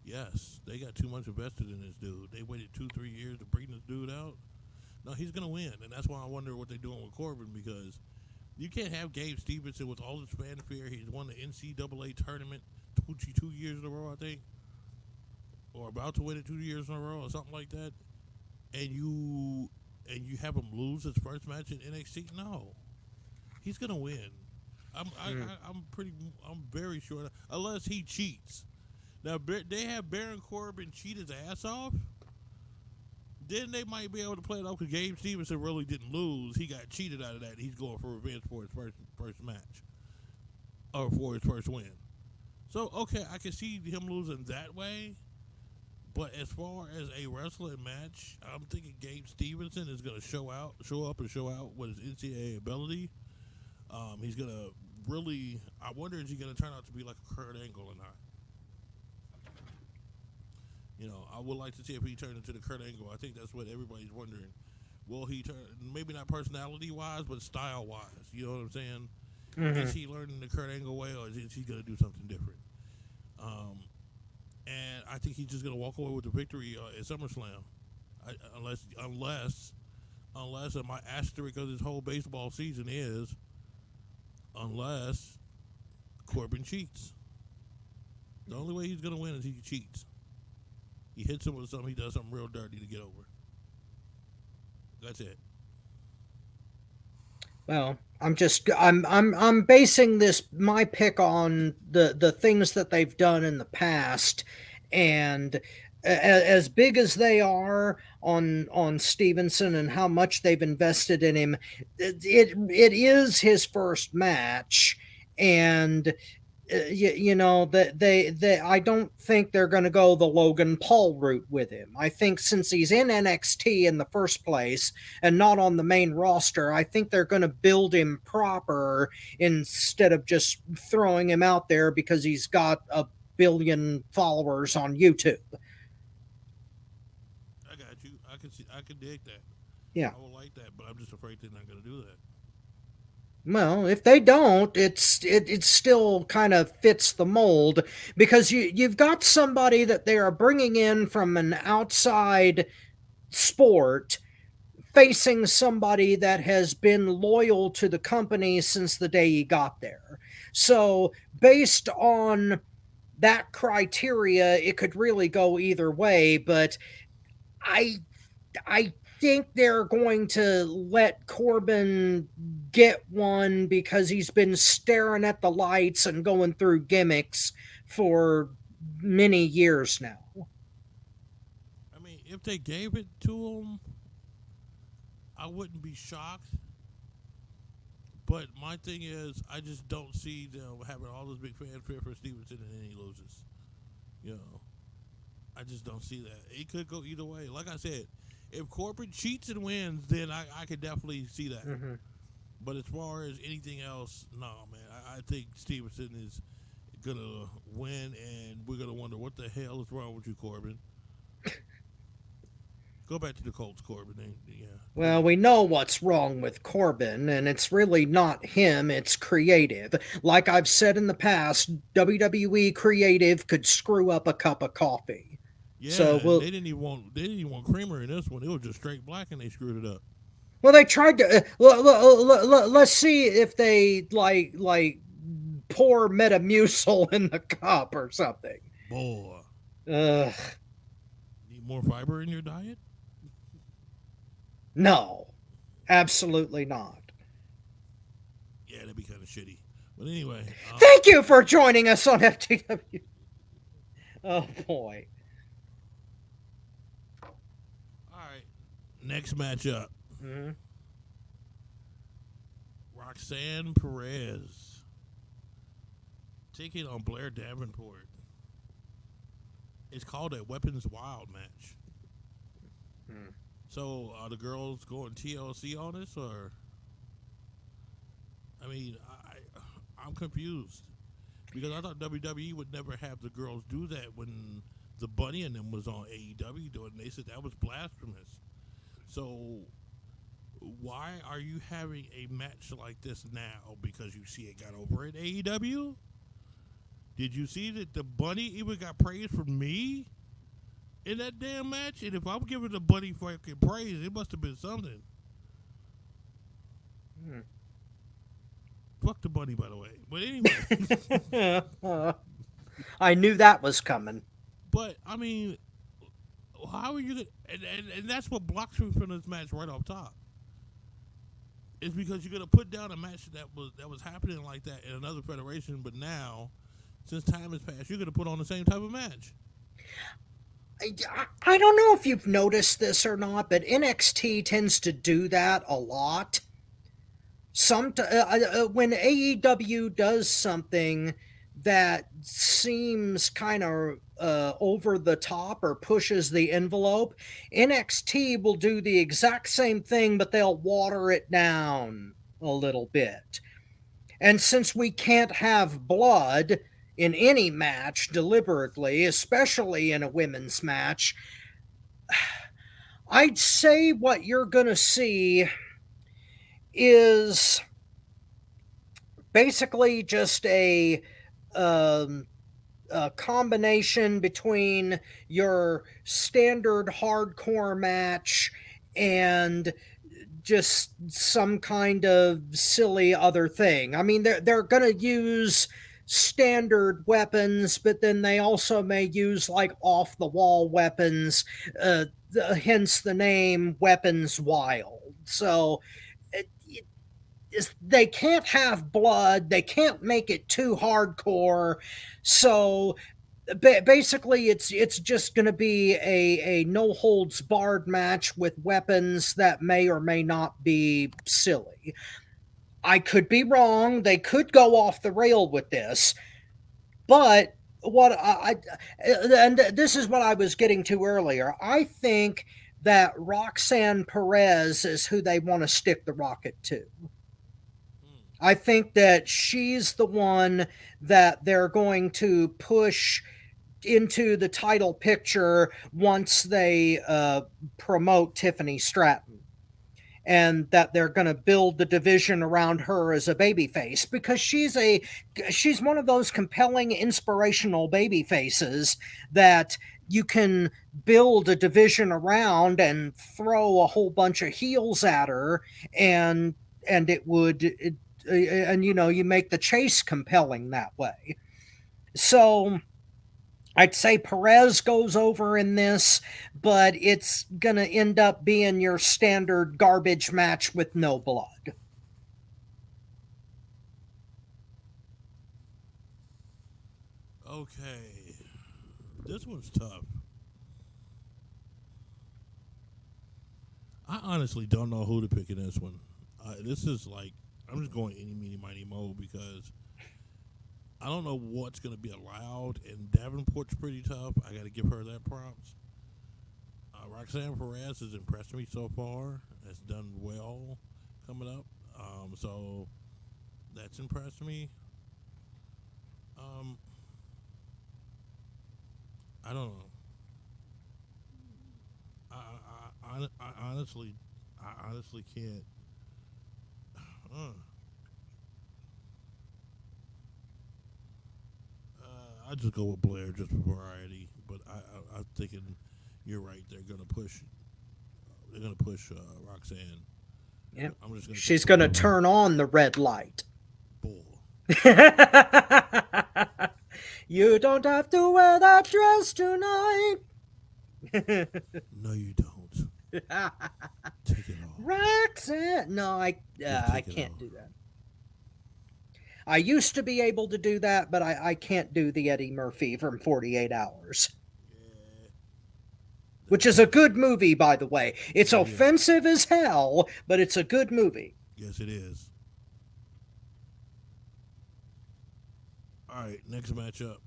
Yes. They got too much invested in this dude. They waited 2-3 years to bring this dude out. No, he's going to win. And that's why I wonder what they're doing with Corbin, because you can't have Gabe Stevenson with all this fanfare. He's won the NCAA tournament 2 years in a row, I think. Or about to win it 2 years in a row or something like that. And you have him lose his first match in NXT? No. He's going to win. I'm very sure, unless he cheats. Now, they have Baron Corbin cheat his ass off. Then they might be able to play it off, because Gabe Stevenson really didn't lose. He got cheated out of that. He's going for revenge for his first match, or for his first win. So, okay, I can see him losing that way. But as far as a wrestling match, I'm thinking Gabe Stevenson is going to show up with his NCAA ability. He's going to really, I wonder, is he going to turn out to be like a Kurt Angle or not? You know, I would like to see if he turned into the Kurt Angle. I think that's what everybody's wondering. Will he turn, maybe not personality-wise, but style-wise? You know what I'm saying? Mm-hmm. Is he learning the Kurt Angle way, or is he going to do something different? And I think he's just going to walk away with the victory at SummerSlam. Unless, and my asterisk of this whole baseball season is, unless Corbin cheats. The only way he's going to win is he cheats. He hits him with something, he does something real dirty to get over. That's it. Well, I'm basing my pick on the things that they've done in the past, and as big as they are on Stevenson and how much they've invested in him, it is his first match, and you know that they I don't think they're going to go the Logan Paul route with him. I think since he's in NXT in the first place and not on the main roster, I think they're going to build him proper instead of just throwing him out there because he's got a billion followers on YouTube. I got you. I can see. I can dig that. Yeah. I would like that, but I'm just afraid they're not going to do that. Well, if they don't, it still kind of fits the mold because you've got somebody that they are bringing in from an outside sport facing somebody that has been loyal to the company since the day he got there. So, based on that criteria, it could really go either way, but I I think they're going to let Corbin get one because he's been staring at the lights and going through gimmicks for many years now. I mean, if they gave it to him, I wouldn't be shocked. But my thing is, I just don't see them having all this big fanfare for Stevenson and then he loses. You know, I just don't see that. It could go either way. Like I said, if Corbin cheats and wins, then I could definitely see that. Mm-hmm. But as far as anything else, no, man. I think Stevenson is gonna win, and we're gonna wonder what the hell is wrong with you, Corbin. Go back to the Colts, Corbin. Yeah. Well, we know what's wrong with Corbin, and it's really not him, it's creative. Like I've said in the past, WWE creative could screw up a cup of coffee. Yeah, So and we'll they didn't even want creamer in this one. It was just straight black, and they screwed it up. well they tried to let's see if they like pour Metamucil in the cup or something. Boy, Ugh, need more fiber in your diet. no. Absolutely not. Yeah, that'd be kind of shitty. But anyway, Thank you for joining us on FTW. Oh boy. all right. Next matchup, Mm-hmm. Roxanne Perez taking on Blair Davenport. It's called a Weapons Wild match. Hmm. So are the girls going TLC on this, or? I mean, I'm confused because I thought WWE would never have the girls do that when the Bunny and them was on AEW doing. They said that was blasphemous. So why are you having a match like this now? Because you see it got over at AEW? Did you see that the Bunny even got praise from me in that damn match? And if I'm giving the Bunny fucking praise, it must have been something. Hmm. Fuck the Bunny, by the way. But anyway. I knew that was coming. But, I mean, how are you going to... And that's what blocks me from this match right off top. It's because you're going to put down a match that was happening like that in another federation, but now, since time has passed, you're going to put on the same type of match. I don't know if you've noticed this or not, but NXT tends to do that a lot. When AEW does something that seems kind of over the top or pushes the envelope, NXT will do the exact same thing, but they'll water it down a little bit. And since we can't have blood in any match deliberately, especially in a women's match, I'd say what you're going to see is basically just a combination between your standard hardcore match and just some kind of silly other thing. I mean, they're going to use standard weapons, but then they also may use like off the wall weapons, hence the name Weapons Wild. So they can't have blood, they can't make it too hardcore. So basically it's just going to be a no holds barred match with weapons that may or may not be silly. I could be wrong, they could go off the rail with this, But what and this is what I was getting to earlier. I think that Roxanne Perez is who they want to stick the rocket to. I think that she's the one that they're going to push into the title picture once they promote Tiffany Stratton, and that they're going to build the division around her as a babyface, because she's one of those compelling, inspirational baby faces that you can build a division around and throw a whole bunch of heels at her, and and you make the chase compelling that way. So I'd say Perez goes over in this, but it's going to end up being your standard garbage match with no blood. Okay. This one's tough. I honestly don't know who to pick in this one. This is like, I'm just going any, meeny, miny, mo because I don't know what's going to be allowed, and Davenport's pretty tough. I got to give her that props. Roxanne Perez has impressed me so far. Has done well coming up. So that's impressed me. I don't know. I honestly can't. I just go with Blair just for variety, but I'm thinking you're right. They're gonna push. They're gonna push Roxanne. Yeah, I'm just gonna. She's going to turn on the red light. Bull. You don't have to wear that dress tonight. No, you don't. Take it off. Roxanne. No, I can't do that. I used to be able to do that, but I can't do the Eddie Murphy from 48 Hours. Yeah. Which is a good movie, by the way. It's offensive as hell, but it's a good movie. Yes, it is. All right, next matchup.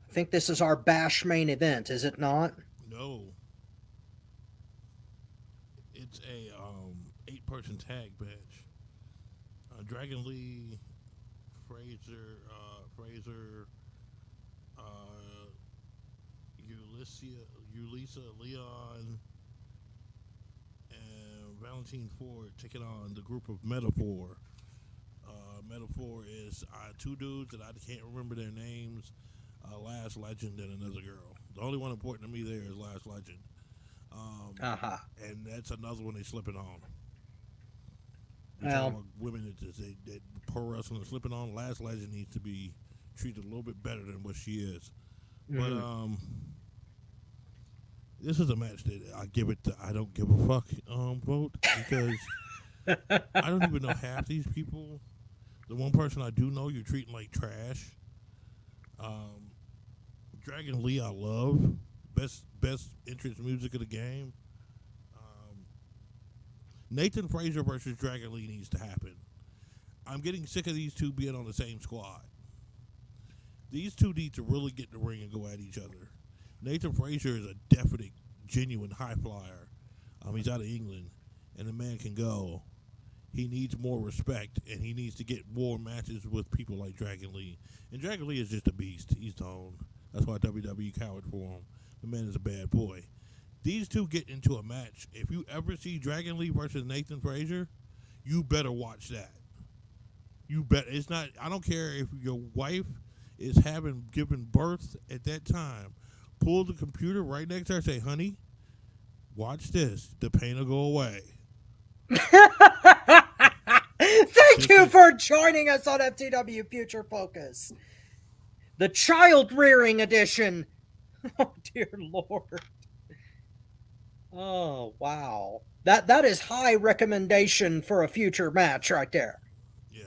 I think this is our Bash main event, is it not? No. It's a 8-person tag match. Dragon Lee, Fraser, Ulisa, Leon, and Valentine Ford taking on the group of Metaphor. Metaphor is two dudes that I can't remember their names. Last Legend and another girl. The only one important to me there is Last Legend. And that's another one they slipping on. Well, women that pro wrestling are slipping on. Last Legend needs to be treated a little bit better than what she is. Mm-hmm. But this is a match that I give it the I don't give a fuck vote, because I don't even know half these people. The one person I do know, you're treating like trash. Dragon Lee, I love. Best entrance music of the game. Nathan Frazier versus Dragon Lee needs to happen. I'm getting sick of these two being on the same squad. These two need to really get in the ring and go at each other. Nathan Frazier is a definite, genuine high flyer. He's out of England, and the man can go. He needs more respect, and he needs to get more matches with people like Dragon Lee. And Dragon Lee is just a beast. He's owned. That's why WWE cowered for him. The man is a bad boy. These two get into a match. If you ever see Dragon Lee versus Nathan Frazier, you better watch that. You bet. It's not. I don't care if your wife is given birth at that time. Pull the computer right next to her. Say, honey, watch this. The pain will go away. Thank you for joining us on FTW Future Focus, the child rearing edition. Oh dear Lord. Oh, wow. That is high recommendation for a future match right there. Yeah.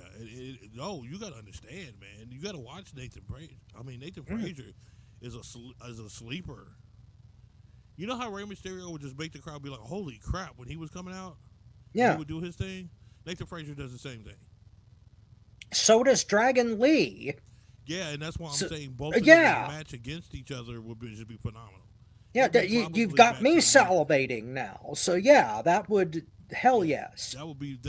No, you got to understand, man. You got to watch Nathan Frazier. Nathan Frazier is a sleeper. You know how Rey Mysterio would just make the crowd be like, holy crap, when he was coming out? Yeah. He would do his thing. Nathan Frazier does the same thing. so does Dragon Lee. Yeah, and that's why I'm So, saying both of them in yeah, a match against each other would be, just be phenomenal. yeah. It'd be You've probably got match me of the year. salivating now. So yeah, that would hell Yeah, yes. that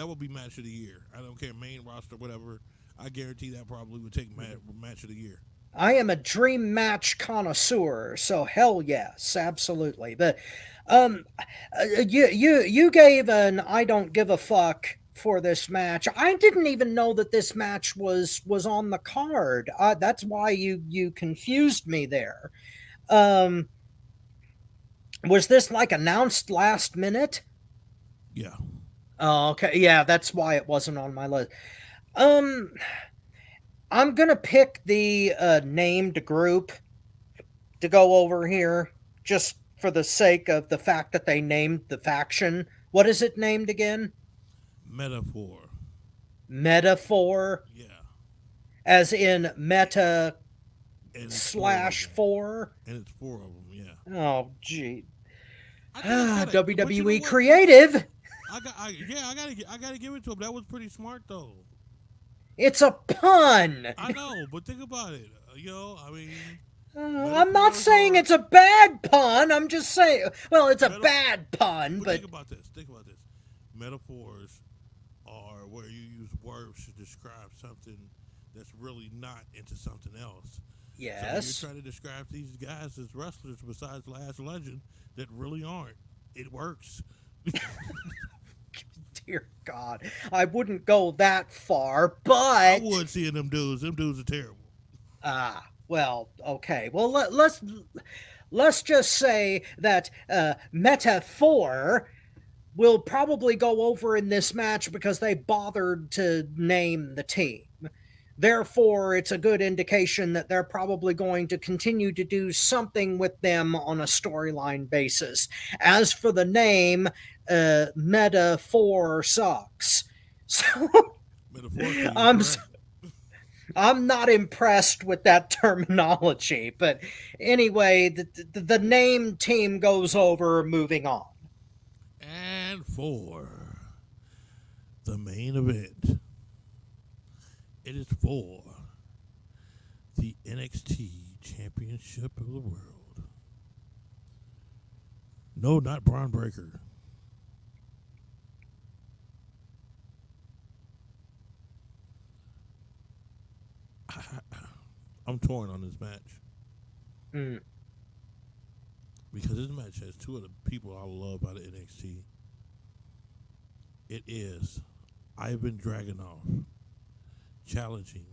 would be match of the year. I don't care, main roster, whatever. I guarantee that probably would take match of the year. I am a dream match connoisseur, so hell yes, absolutely. But you gave an I don't give a fuck for this match. I didn't even know that this match was on the card. That's why you confused me there. Um, was this like announced last minute? Yeah, Oh, okay, yeah, that's why it wasn't on my list. Um, I'm gonna pick the named group to go over here just for the sake of the fact that they named the faction. What is it named again? metaphor. Metaphor, Yeah, as in meta and it's slash 4. and it's four of them. Yeah, Oh, gee. I think it's kinda, but you know WWE what? creative. I gotta give it to him. That was pretty smart though. It's a pun. I know, but think about it. I mean, I'm not metaphors saying are. it's a bad pun. I'm just saying, well, it's a Meta- bad pun, but but think about this. Think about this. Metaphors are where you use words to describe something that's really not into something else. So yes. you're trying to describe these guys as wrestlers besides Last Legend that really aren't. It works. Dear God, I wouldn't go that far, I but would seeing them dudes. Them dudes are terrible. well, okay. Well, let's just say that Metaphor will probably go over in this match because they bothered to name the team. Therefore, it's a good indication that they're probably going to continue to do something with them on a storyline basis. As for the name, Metaphor sucks. So Metaphorically, you're I'm correct. I'm not impressed with that terminology, but anyway, the name team goes over. Moving on. And for the main event, it is for the NXT Championship of the World. No, not Braun Breaker. I'm torn on this match Mm. because this match has two of the people I love out of NXT. It is Ivan Dragunov challenging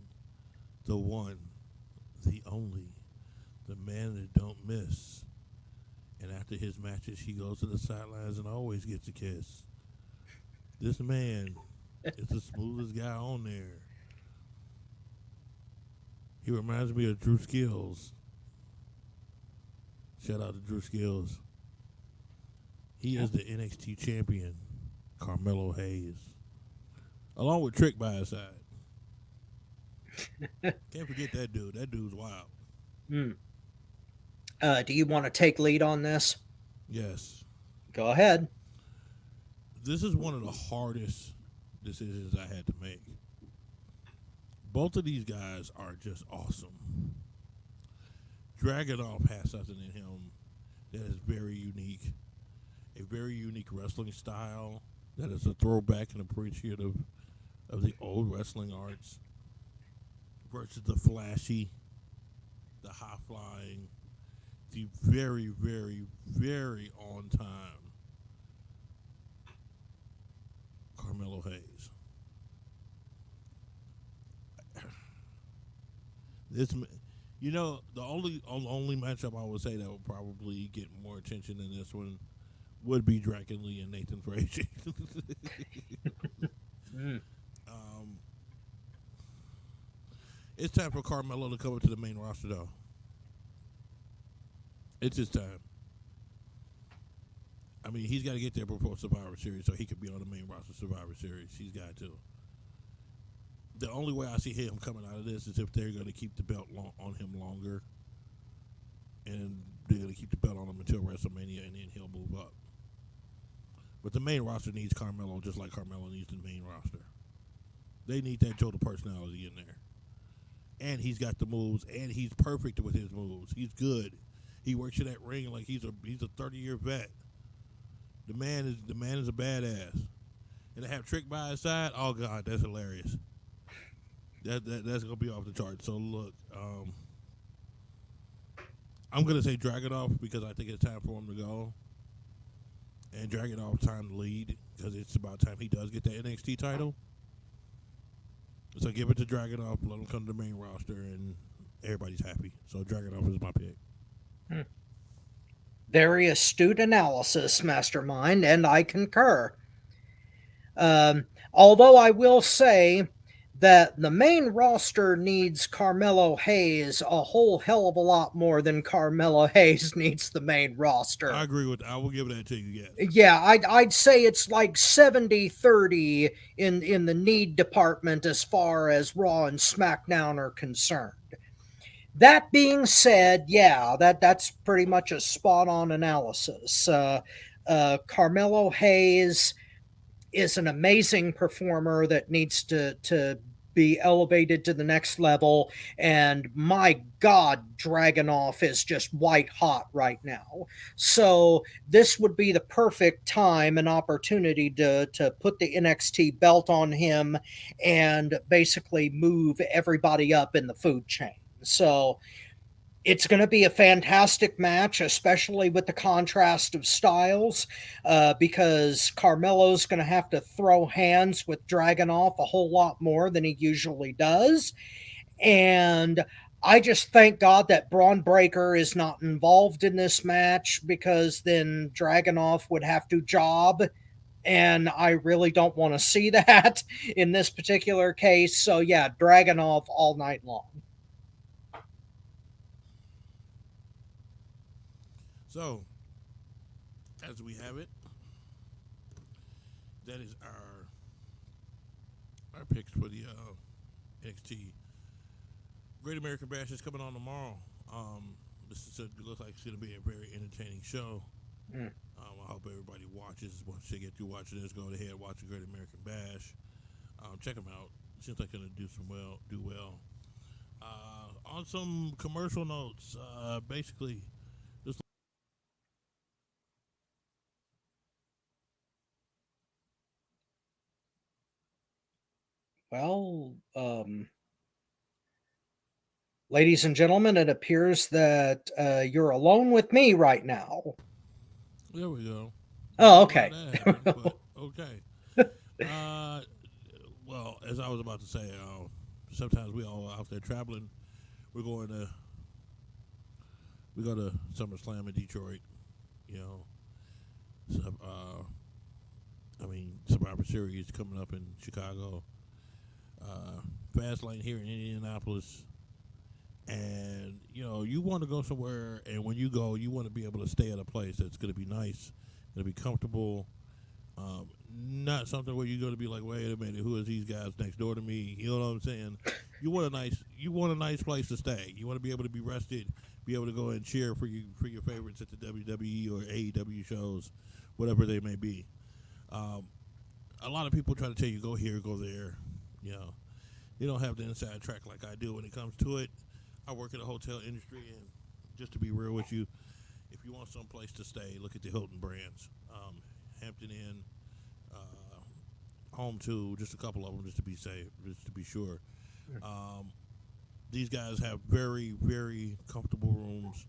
the one, the only, the man that don't miss. And after his matches, he goes to the sidelines and always gets a kiss. This man is the smoothest guy on there. He reminds me of Drew Skills. Shout out to Drew Skills. He is the NXT champion, Carmelo Hayes, along with Trick by his side. Can't forget that dude. That dude's wild. Mm. Do you want to take lead on this? Yes. Go ahead. This is one of the hardest decisions I had to make. Both of these guys are just awesome. Dragunov has something in him that is very unique. A very unique wrestling style that is a throwback and appreciative of the old wrestling arts versus the flashy, the high flying, the very, very, very on time Carmelo Hayes. This, the only matchup I would say that would probably get more attention than this one would be Dragon Lee and Nathan Frazier. It's time for Carmelo to come up to the main roster, though. It's his time. I mean, he's got to get there before Survivor Series so he could be on the main roster Survivor Series. He's got to. The only way I see him coming out of this is if they're going to keep the belt on him longer, and they're going to keep the belt on him until WrestleMania, and then he'll move up. But the main roster needs Carmelo just like Carmelo needs the main roster. They need that total personality in there. And he's got the moves, and he's perfect with his moves. He's good. He works in that ring like he's a 30-year vet. The man is a badass. And to have Trick by his side, oh god, that's hilarious. That's gonna be off the charts. So look, I'm gonna say Dragunov because I think it's time for him to go. And Dragunov time to lead because it's about time he does get that NXT title. So give it to Dragunov, let him come to the main roster, and everybody's happy. So Dragunov is my pick. Very astute analysis, Mastermind, and I concur. Although I will say that the main roster needs Carmelo Hayes a whole hell of a lot more than Carmelo Hayes needs the main roster. I agree with that. I will give that to you, yes. Yeah, I'd say it's like 70-30 in the need department as far as Raw and SmackDown are concerned. That being said, yeah, that's pretty much a spot-on analysis. Carmelo Hayes is an amazing performer that needs to be elevated to the next level, and my god, Dragunov is just white hot right now. So this would be the perfect time and opportunity to put the NXT belt on him and basically move everybody up in the food chain. So it's going to be a fantastic match, especially with the contrast of styles, because Carmelo's going to have to throw hands with Dragunov a whole lot more than he usually does. And I just thank God that Braun Breaker is not involved in this match, because then Dragunov would have to job. And I really don't want to see that in this particular case. So, yeah, Dragunov all night long. So, as we have it, that is our picks for the NXT Great American Bash is coming on tomorrow. This looks like it's going to be a very entertaining show. I hope everybody watches. Once they get through watching this, go ahead and watch the Great American Bash. Check them out. Seems like they're going to do well. On some commercial notes, basically. Well, ladies and gentlemen, it appears that you're alone with me right now. There we go. Oh, okay. Okay. Well, as I was about to say, sometimes we all out there traveling. We go to SummerSlam in Detroit. You know, Survivor Series coming up in Chicago. Fastlane here in Indianapolis. And, you want to go somewhere, and when you go, you want to be able to stay at a place that's going to be nice, going to be comfortable, not something where you're going to be like, wait a minute, who is these guys next door to me? You know what I'm saying? You want a nice place to stay. You want to be able to be rested, be able to go and cheer for your favorites at the WWE or AEW shows, whatever they may be. A lot of people try to tell you, go here, go there. You don't have the inside track like I do when it comes to it. I work in the hotel industry, and just to be real with you, if you want some place to stay, look at the Hilton brands. Hampton Inn, Home 2, just a couple of them just to be safe, just to be sure. These guys have very, very comfortable rooms,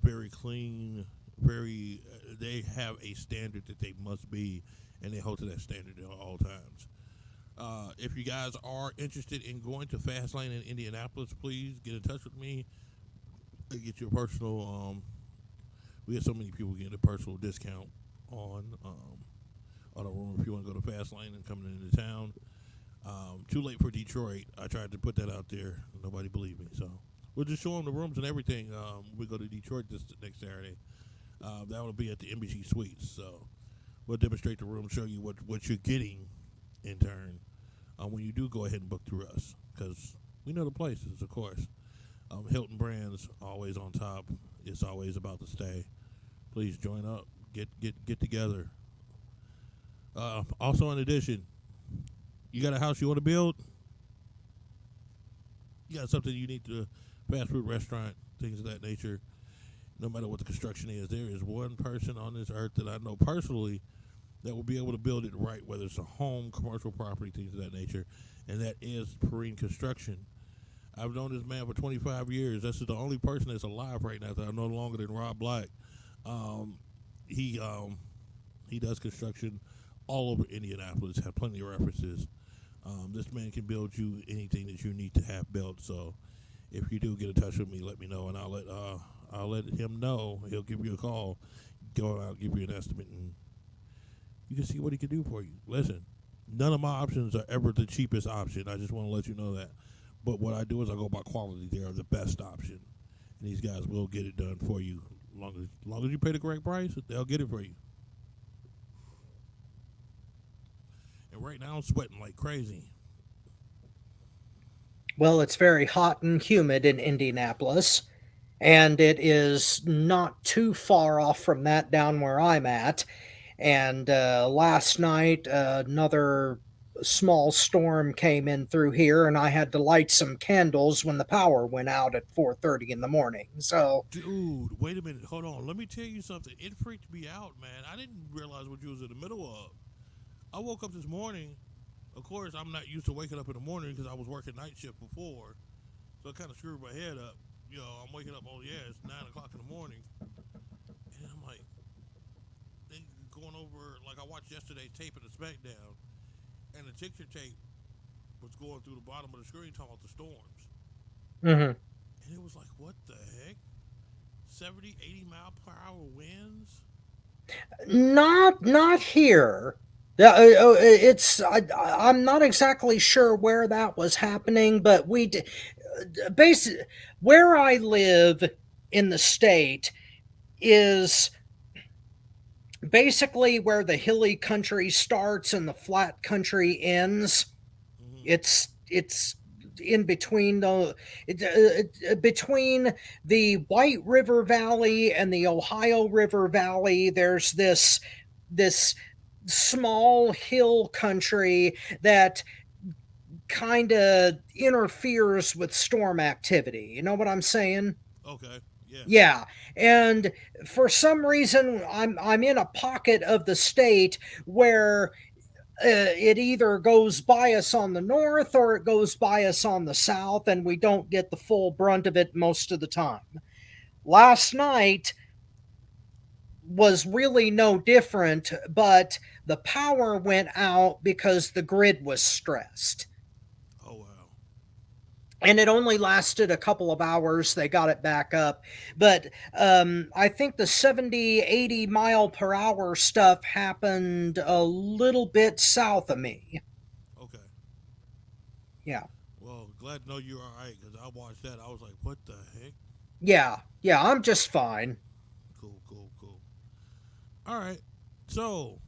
very clean, they have a standard that they must be, and they hold to that standard at all times. If you guys are interested in going to Fastlane in Indianapolis, please get in touch with me. Get your personal. We have so many people getting a personal discount on a room if you want to go to Fastlane and coming into town. Too late for Detroit. I tried to put that out there. Nobody believed me, so we'll just show them the rooms and everything. We go to Detroit this next Saturday. That will be at the Embassy Suites. So we'll demonstrate the room, show you what you're getting in turn when you do go ahead and book through us, because we know the places, of course. Hilton Brands always on top. It's always about to stay. Please join up. Get together. Also, in addition, You got a house you want to build? You got something you need to fast food restaurant, things of that nature. No matter what the construction is, there is one person on this earth that I know personally that will be able to build it right, whether it's a home, commercial property, things of that nature, and that is Perrine Construction. I've known this man for 25 years. This is the only person that's alive right now that I know longer than Rob Black. He does construction all over Indianapolis. Have plenty of references. This man can build you anything that you need to have built. So if you do get in touch with me, let me know, and I'll let him know. He'll give you a call, go out, give you an estimate, and you can see what he can do for you. Listen, none of my options are ever the cheapest option. I just want to let you know that. But what I do is I go by quality. They are the best option. And these guys will get it done for you. Long as you pay the correct price, they'll get it for you. And right now I'm sweating like crazy. Well, it's very hot and humid in Indianapolis, and it is not too far off from that down where I'm at. And last night, another small storm came in through here, and I had to light some candles when the power went out at 4:30 in the morning. So, dude, wait a minute, hold on. Let me tell you something. It freaked me out, man. I didn't realize what you was in the middle of. I woke up this morning. Of course, I'm not used to waking up in the morning because I was working night shift before, so it kind of screwed my head up. You know, I'm waking up. Oh yeah, it's 9 o'clock in the morning, and I'm like, going over, like I watched yesterday's tape of the SmackDown, and the picture tape was going through the bottom of the screen talking about the storms. mm-hmm. And it was like, what the heck? 70, 80 mile per hour winds? Not here. I'm not exactly sure where that was happening, but basically where I live in the state is basically where the hilly country starts and the flat country ends. Mm-hmm. It's in between between the White River Valley and the Ohio River Valley. There's this small hill country that kind of interferes with storm activity. You know what I'm saying? Okay. Yeah. Yeah. And for some reason I'm in a pocket of the state where it either goes by us on the north or it goes by us on the south, and we don't get the full brunt of it most of the time. Last night was really no different, but the power went out because the grid was stressed. Oh, wow. And it only lasted a couple of hours. They got it back up. But I think the 70, 80 mile per hour stuff happened a little bit south of me. Okay. Yeah. Well, glad to know you're all right, because I watched that. I was like, what the heck? Yeah. Yeah, I'm just fine. Cool. All right. So,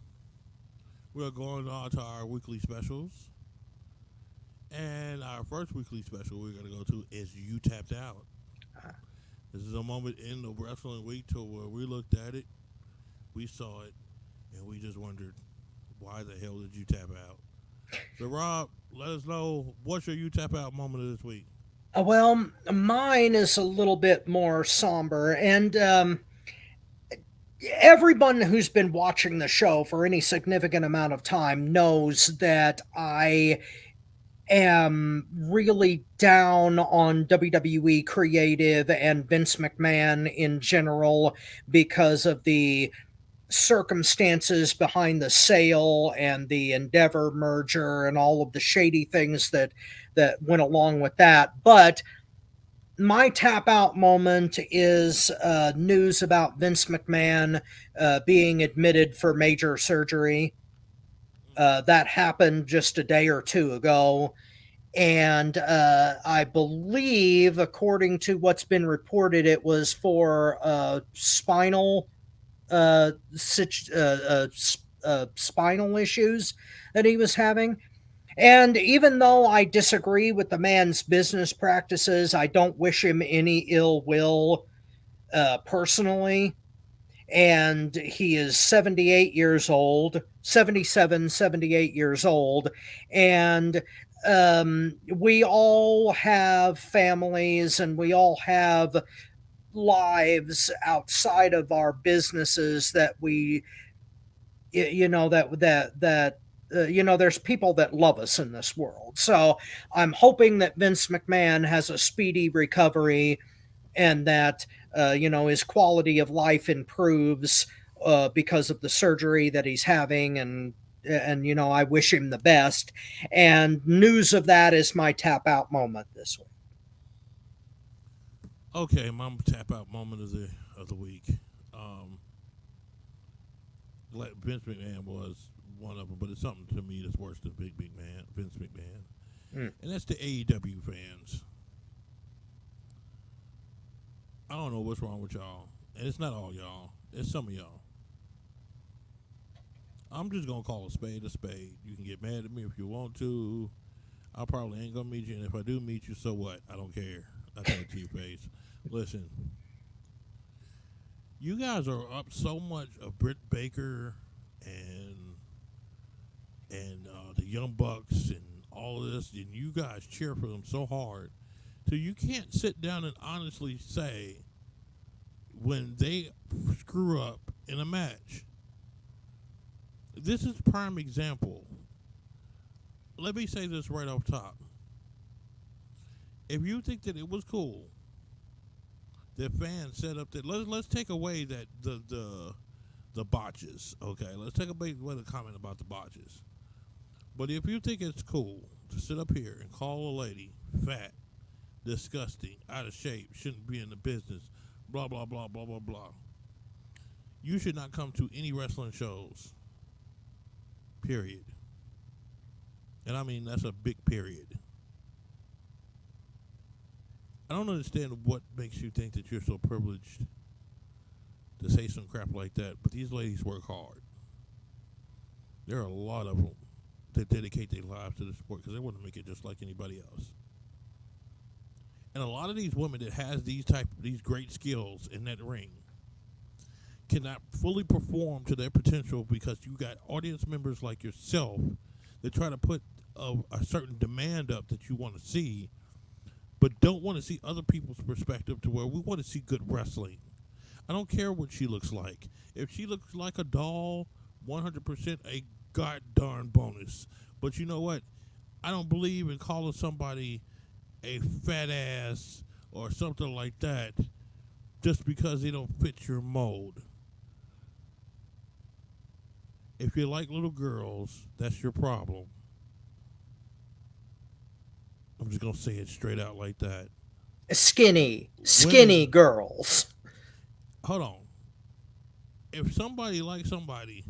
we're going on to our weekly specials. And our first weekly special we're going to go to is You Tapped Out. This is a moment in the wrestling week to where we looked at it, we saw it, and we just wondered, why the hell did you tap out? So, Rob, let us know, what's your You Tap Out moment of this week? Well, mine is a little bit more somber, and everyone who's been watching the show for any significant amount of time knows that I am really down on WWE creative and Vince McMahon in general because of the circumstances behind the sale and the Endeavor merger and all of the shady things that went along with that. But my tap out moment is news about Vince McMahon being admitted for major surgery. That happened just a day or two ago. And I believe, according to what's been reported, it was for spinal spinal issues that he was having. And even though I disagree with the man's business practices, I don't wish him any ill will personally. and he is 78 years old, 77, 78 years old, and we all have families and we all have lives outside of our businesses that we you know there's people that love us in this world. So I'm hoping that Vince McMahon has a speedy recovery and that his quality of life improves because of the surgery that he's having, and I wish him the best. And news of that is my tap out moment this week. Okay, my tap out moment of the week. Um, Vince McMahon was one of them, but it's something to me that's worse than Big Man, Vince McMahon, and that's the AEW fans. I don't know what's wrong with y'all, and it's not all y'all. It's some of y'all. I'm just gonna call a spade a spade. You can get mad at me if you want to. I probably ain't gonna meet you, and if I do meet you, so what? I don't care. I tell it to your face. Listen, you guys are up so much of Britt Baker and the Young Bucks and all of this, and you guys cheer for them so hard, so you can't sit down and honestly say when they screw up in a match. This is prime example. Let me say this right off top. If you think that it was cool that fans set up that, let's take away that the botches. Okay, let's take away the comment about the botches. But if you think it's cool to sit up here and call a lady fat, disgusting, out of shape, shouldn't be in the business, blah blah blah blah blah blah, you should not come to any wrestling shows. Period. And I mean that's a big period. I don't understand what makes you think that you're so privileged to say some crap like that, but these ladies work hard. There are a lot of them that dedicate their lives to the sport because they want to make it just like anybody else. And a lot of these women that has these great skills in that ring cannot fully perform to their potential because you got audience members like yourself that try to put a certain demand up that you want to see, but don't want to see other people's perspective to where we want to see good wrestling. I don't care what she looks like. If she looks like a doll, 100% a goddamn bonus. But you know what? I don't believe in calling somebody a fat ass or something like that just because they don't fit your mold. If you like little girls, that's your problem. I'm just going to say it straight out like that. Skinny women, girls. Hold on. If somebody likes somebody,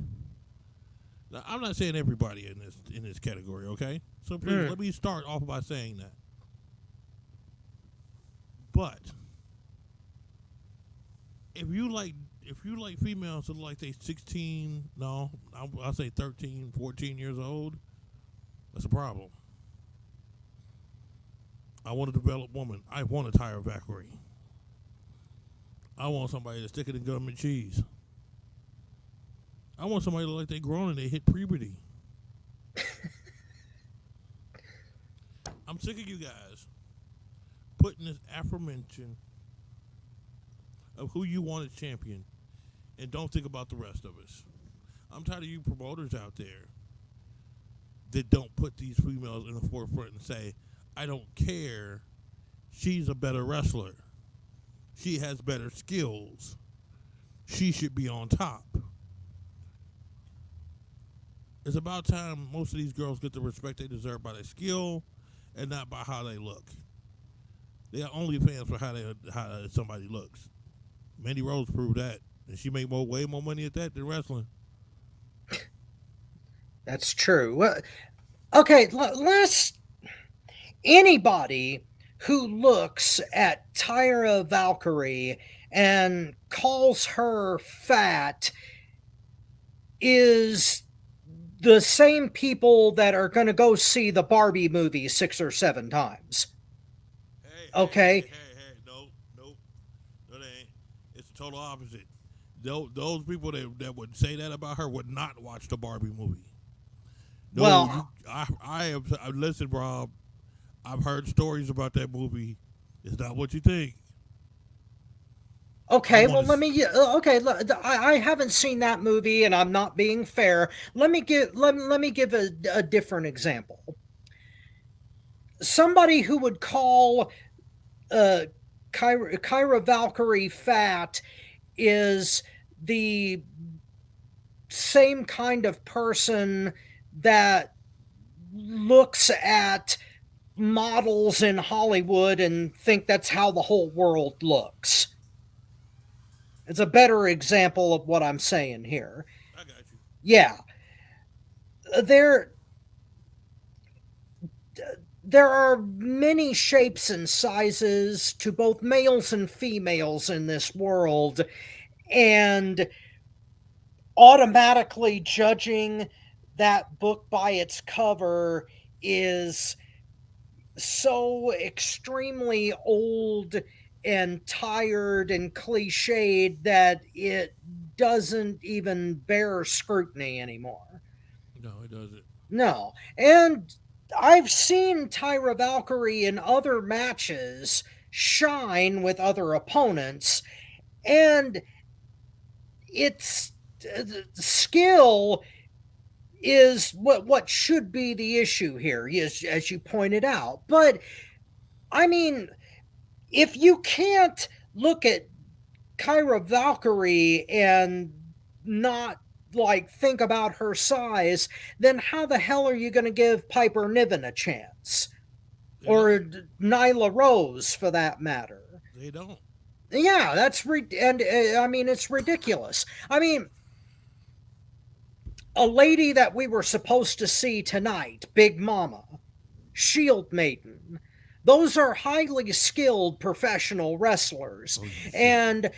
now I'm not saying everybody in this category, okay? So please let me start off by saying that. But if you like females that look like they 16, no, I'll say 13, 14 years old, that's a problem. I want a developed woman. I want a Tyra Valkyrie. I want somebody that's thicker than government cheese. I want somebody to look like they grown and they hit puberty. I'm sick of you guys putting this aforementioned of who you want as champion and don't think about the rest of us. I'm tired of you promoters out there that don't put these females in the forefront and say, I don't care. She's a better wrestler. She has better skills. She should be on top. It's about time most of these girls get the respect they deserve by their skill and not by how they look. They are only fans for how somebody looks. Mandy Rose proved that, and she made way more money at that than wrestling. That's true. Well, okay, let's. Anybody who looks at Tyra Valkyrie and calls her fat is the same people that are going to go see the Barbie movie 6 or 7 times. Hey, okay? Hey, nope. No, they ain't. It's the total opposite. Those people that would say that about her would not watch the Barbie movie. No, Well, I have. Listen, Rob. I've heard stories about that movie. It's not what you think. I okay, well, want let to. me. Okay, I haven't seen that movie, and I'm not being fair. Let me give a different example. Somebody who would call uh, Kyra Valkyrie fat is the same kind of person that looks at models in Hollywood and think that's how the whole world looks. It's a better example of what I'm saying here. I got you. Yeah, there there are many shapes and sizes to both males and females in this world, and automatically judging that book by its cover is so extremely old and tired and cliched that it doesn't even bear scrutiny anymore. No, it doesn't. No. And I've seen Tyra Valkyrie in other matches shine with other opponents, and it's skill is what should be the issue here, as you pointed out. But I mean, if you can't look at Kyra Valkyrie and not like think about her size, then how the hell are you going to give Piper Niven a chance? They Or don't. Nyla Rose for that matter? They don't. Yeah, and I mean it's ridiculous. I mean, a lady that we were supposed to see tonight, Big Mama, Shield Maiden. Those are highly skilled professional wrestlers. Oh, you should. And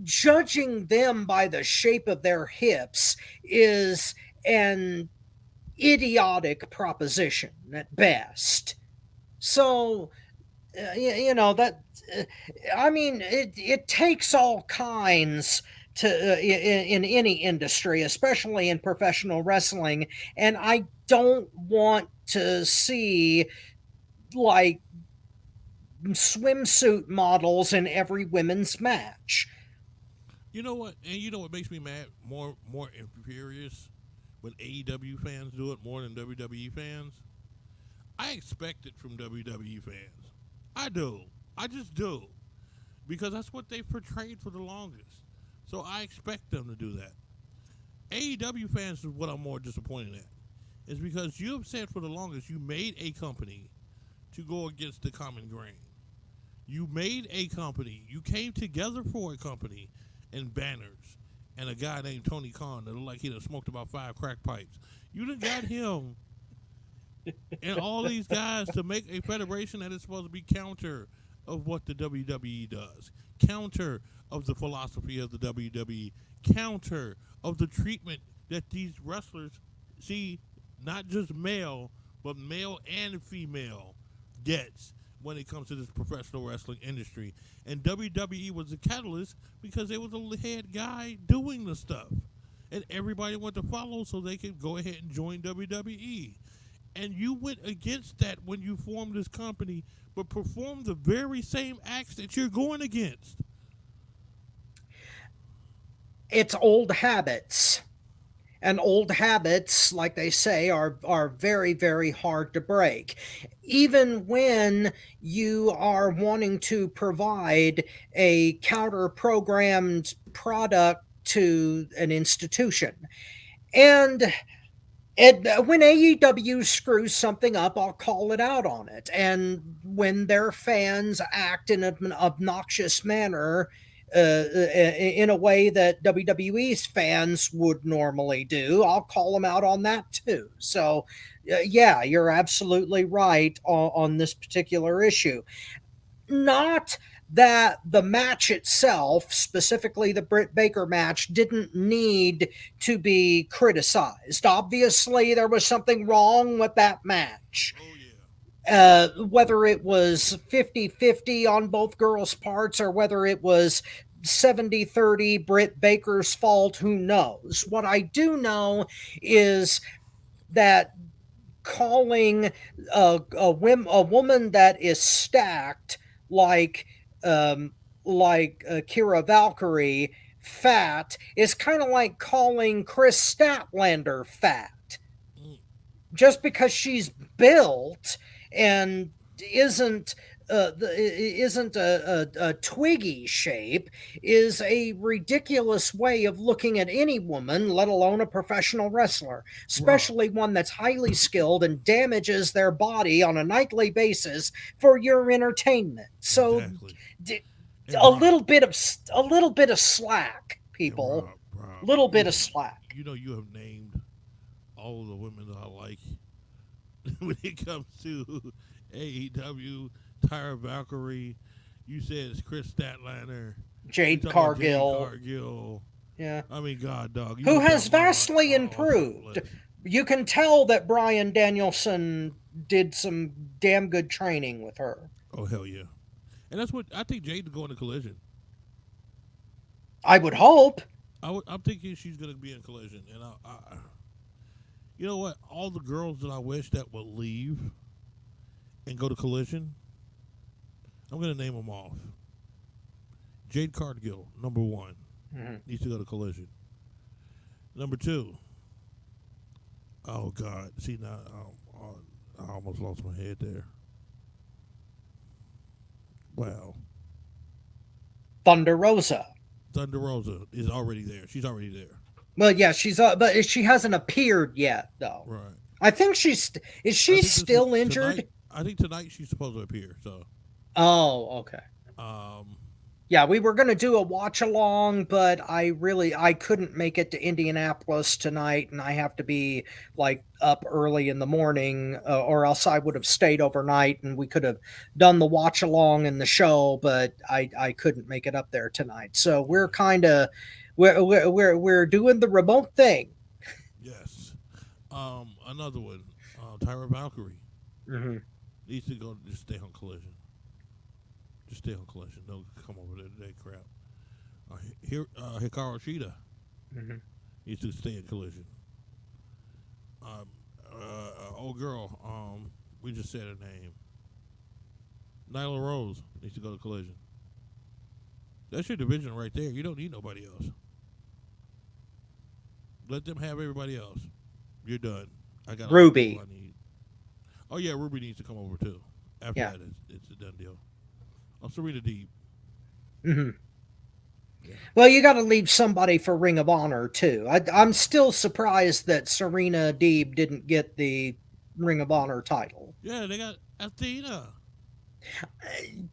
judging them by the shape of their hips is an idiotic proposition at best. So, you know, I mean, it takes all kinds to in any industry, especially in professional wrestling, and I don't want to see like swimsuit models in every women's match. You know what? And you know what makes me mad? More furious when AEW fans do it more than WWE fans. I expect it from WWE fans. I do. I just do. Because that's what they've portrayed for the longest. So I expect them to do that. AEW fans is what I'm more disappointed at. Is because you have said for the longest you made a company to go against the common grain. You made a company. You came together for a company in banners and a guy named Tony Khan that looked like he done smoked about 5 crack pipes. You done got him and all these guys to make a federation that is supposed to be counter of what the WWE does, counter of the philosophy of the WWE, counter of the treatment that these wrestlers see, not just male, but male and female gets when it comes to this professional wrestling industry. And WWE was a catalyst because they was a head guy doing the stuff. And everybody went to follow so they could go ahead and join WWE. And you went against that when you formed this company, but performed the very same acts that you're going against. It's old habits. And old habits, like they say, are very, very hard to break. Even when you are wanting to provide a counter programmed product to an institution. And when AEW screws something up, I'll call it out on it. And when their fans act in an obnoxious manner, in a way that WWE's fans would normally do, I'll call them out on that too. So, yeah, you're absolutely right on this particular issue. Not that the match itself, specifically the Britt Baker match, didn't need to be criticized. Obviously, there was something wrong with that match. Oh, yeah. Whether it was 50-50 on both girls' parts or whether it was 70-30 Britt Baker's fault, who knows? What I do know is that calling a woman that is stacked like Kira Valkyrie fat is kind of like calling Chris Statlander fat. Mm. Just because she's built and isn't isn't a twiggy shape is a ridiculous way of looking at any woman, let alone a professional wrestler, especially one that's highly skilled and damages their body on a nightly basis for your entertainment. So Exactly. a little bit of slack, people. Rob, Little bit of slack. You know, you have named all of the women that I like when it comes to AEW. Tyra Valkyrie. You said it's Chris Statlander. Jade Cargill. Cargill. Yeah. I mean, God, dog. Who has vastly improved. You can tell that Bryan Danielson did some damn good training with her. Oh, hell yeah. And that's what I think Jade's going to Collision. I would hope. I'm thinking she's going to be in Collision. And you know what? All the girls that I wish that would leave and go to Collision, I'm going to name them off. Jade Cargill, number 1, needs to go to Collision. Number 2, oh, God. See, now I almost lost my head there. Wow. Thunder Rosa. Thunder Rosa is already there. She's already there. Well, yeah, but she hasn't appeared yet, though. Right. I think is she still injured? Tonight, I think tonight she's supposed to appear. So. Oh, okay. Yeah, we were going to do a watch along, but I couldn't make it to Indianapolis tonight, and I have to be like up early in the morning, or else I would have stayed overnight and we could have done the watch along and the show, but I couldn't make it up there tonight. So we're kind of we're doing the remote thing. Yes. Another one, Tyra Valkyrie needs to go just stay on Collision. Just stay on Collision. Don't come over there today, crap. Hikaru Shida needs to stay in Collision. Old girl, we just said her name. Nyla Rose needs to go to Collision. That's your division right there. You don't need nobody else. Let them have everybody else. You're done. I got Ruby. I need. Oh yeah, Ruby needs to come over too. After that, it's a done deal. Oh, Serena Deeb. Yeah. Well, you got to leave somebody for Ring of Honor too. I'm still surprised that Serena Deeb didn't get the Ring of Honor title. Yeah, they got Athena.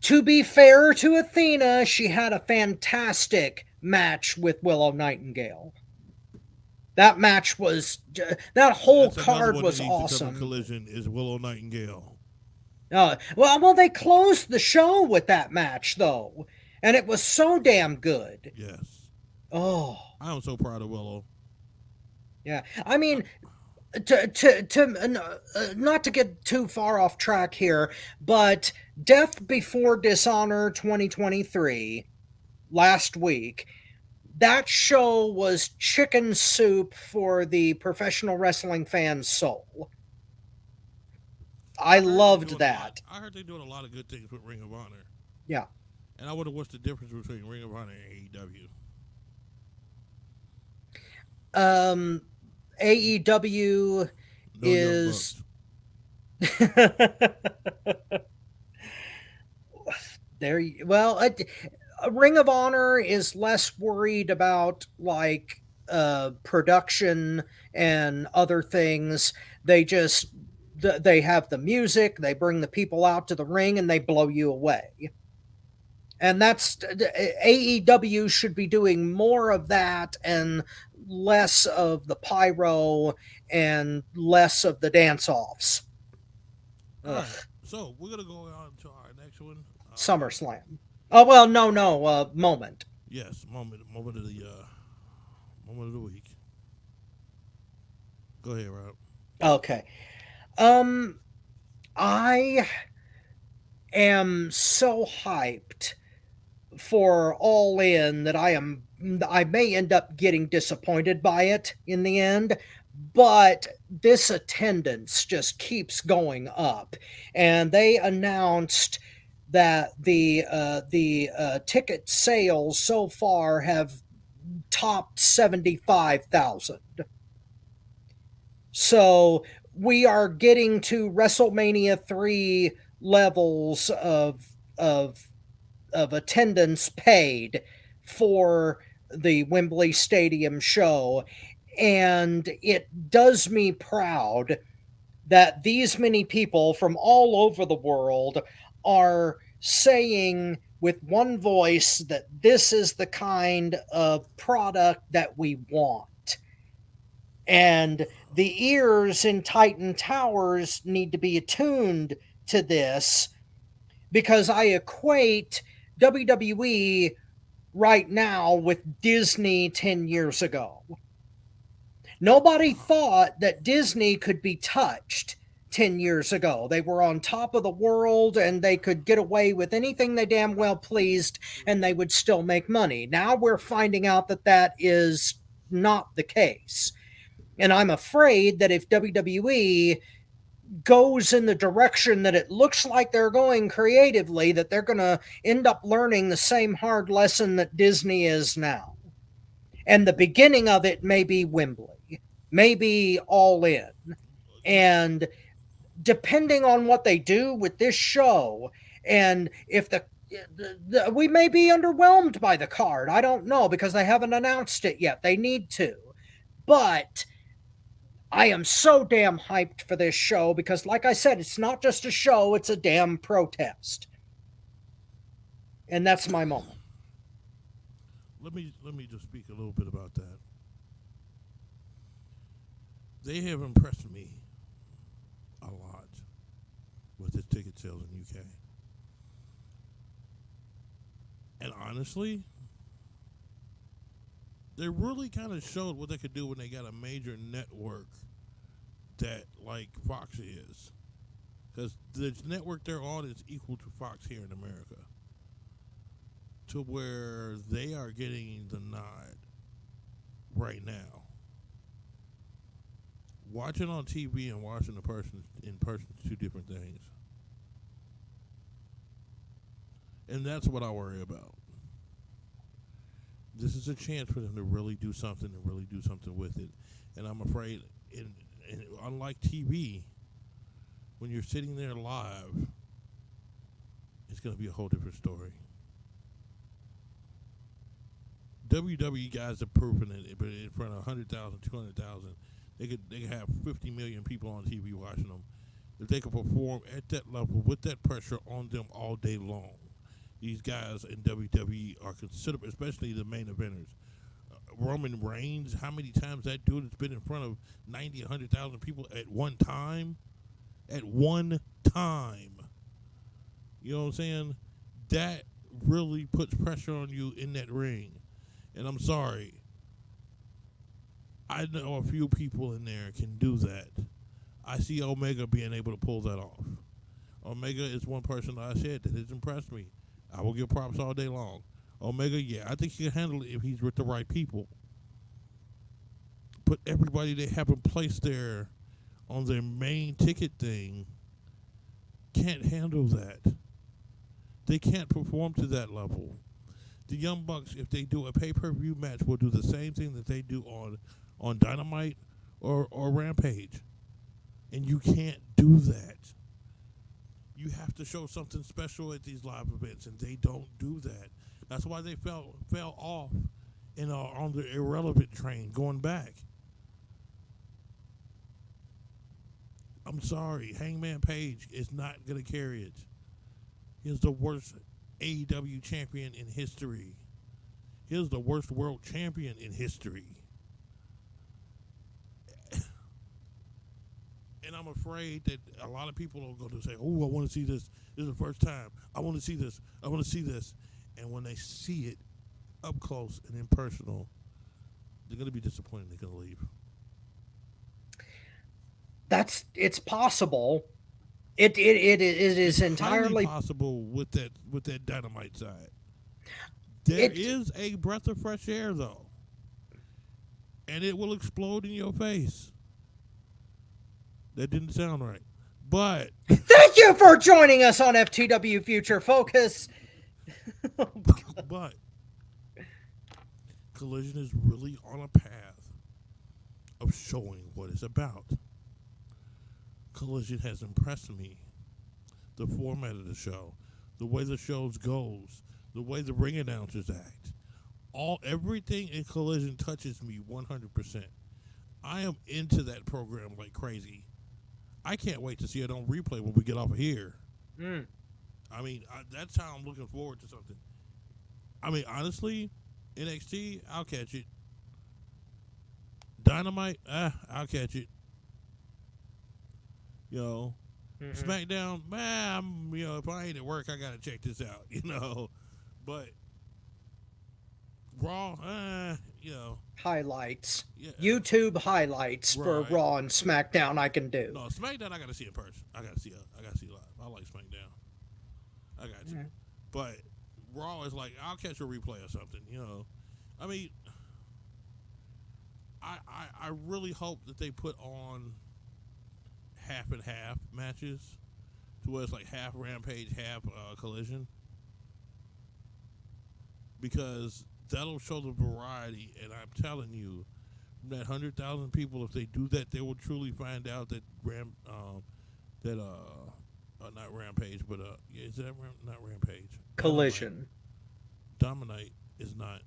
To be fair to Athena, she had a fantastic match with Willow Nightingale. That match was that whole card was awesome. Collision is Willow Nightingale. Well, they closed the show with that match though, and it was so damn good. Yes. Oh, I'm so proud of Willow. Yeah, I mean, not to get too far off track here, but Death Before Dishonor 2023 last week. That show was chicken soup for the professional wrestling fan's soul. I loved that. I heard they're doing a lot of good things with Ring of Honor. Yeah. And I wonder what's the difference between Ring of Honor and AEW. AEW is there. Well, Ring of Honor is less worried about like production and other things. They have the music, they bring the people out to the ring, and they blow you away. And that's AEW should be doing more of that and less of the pyro and less of the dance-offs. All right. So we're gonna go on to our next one. SummerSlam. Oh well, no, Moment. Yes, moment of the week. Go ahead, Rob. Okay. I am so hyped for All In that I may end up getting disappointed by it in the end, but this attendance just keeps going up, and they announced that the ticket sales so far have topped 75,000. So we are getting to WrestleMania 3 levels of attendance paid for the Wembley Stadium show. And it does me proud that these many people from all over the world are saying with one voice that this is the kind of product that we want. And the ears in Titan Towers need to be attuned to this, because I equate WWE right now with Disney 10 years ago. Nobody thought that Disney could be touched 10 years ago. They were on top of the world and they could get away with anything they damn well pleased and they would still make money. Now we're finding out that that is not the case. And I'm afraid that if WWE goes in the direction that it looks like they're going creatively, that they're going to end up learning the same hard lesson that Disney is now. And the beginning of it may be Wembley, maybe All In. And depending on what they do with this show, and if we may be underwhelmed by the card. I don't know, because they haven't announced it yet. They need to. But I am so damn hyped for this show because, like I said, it's not just a show, it's a damn protest. And that's my moment. Let me just speak a little bit about that. They have impressed me a lot with the ticket sales in UK. And honestly, they really kind of showed what they could do when they got a major network that, like Fox is. Because the network they're on is equal to Fox here in America. To where they are getting the nod right now. Watching on TV and watching the person in person is two different things. And that's what I worry about. This is a chance for them to really do something and really do something with it. And I'm afraid, unlike TV, when you're sitting there live, it's going to be a whole different story. WWE guys have proven it, but in front of 100,000, 200,000, they could have 50 million people on TV watching them. If they could perform at that level with that pressure on them all day long, these guys in WWE are considered, especially the main eventers. Roman Reigns, how many times that dude has been in front of 90, 100,000 people at one time? At one time. You know what I'm saying? That really puts pressure on you in that ring. And I'm sorry, I know a few people in there can do that. I see Omega being able to pull that off. Omega is one person I said that has impressed me. I will give props all day long. Omega, yeah, I think he can handle it if he's with the right people. But everybody they have in place there on their main ticket thing can't handle that. They can't perform to that level. The Young Bucks, if they do a pay-per-view match, will do the same thing that they do on Dynamite or Rampage. And you can't do that. You have to show something special at these live events, and they don't do that. That's why they fell off on the irrelevant train going back. I'm sorry, Hangman Page is not going to carry it. He's the worst AEW champion in history. He's the worst world champion in history. And I'm afraid that a lot of people are going to say, oh, I want to see this. This is the first time. I want to see this. I want to see this. And when they see it up close and impersonal, they're going to be disappointed. They're going to leave. It's possible. It is entirely possible with that Dynamite side. There is a breath of fresh air, though. And it will explode in your face. That didn't sound right. But thank you for joining us on FTW Future Focus. But Collision is really on a path of showing what it's about. Collision has impressed me. The format of the show, the way the show goes, the way the ring announcers act, everything in Collision touches me 100%. I am into that program like crazy. I can't wait to see it on replay when we get off of here. I mean, that's how I'm looking forward to something. I mean, honestly, NXT, I'll catch it. Dynamite, I'll catch it. You know, SmackDown, if I ain't at work, I gotta check this out. You know, but Raw, highlights, yeah. YouTube highlights for Right. Raw and SmackDown. I can do. No, SmackDown, I gotta see in person. I gotta see live. I like SmackDown. I got you. But Raw is like, I'll catch a replay or something. You know, I mean, I really hope that they put on half and half matches to where it's like half Rampage, half Collision, because that'll show the variety. And I'm telling you, from that 100,000 people, if they do that, they will truly find out that not Rampage, but is that not Rampage? Collision. Dynamite is not.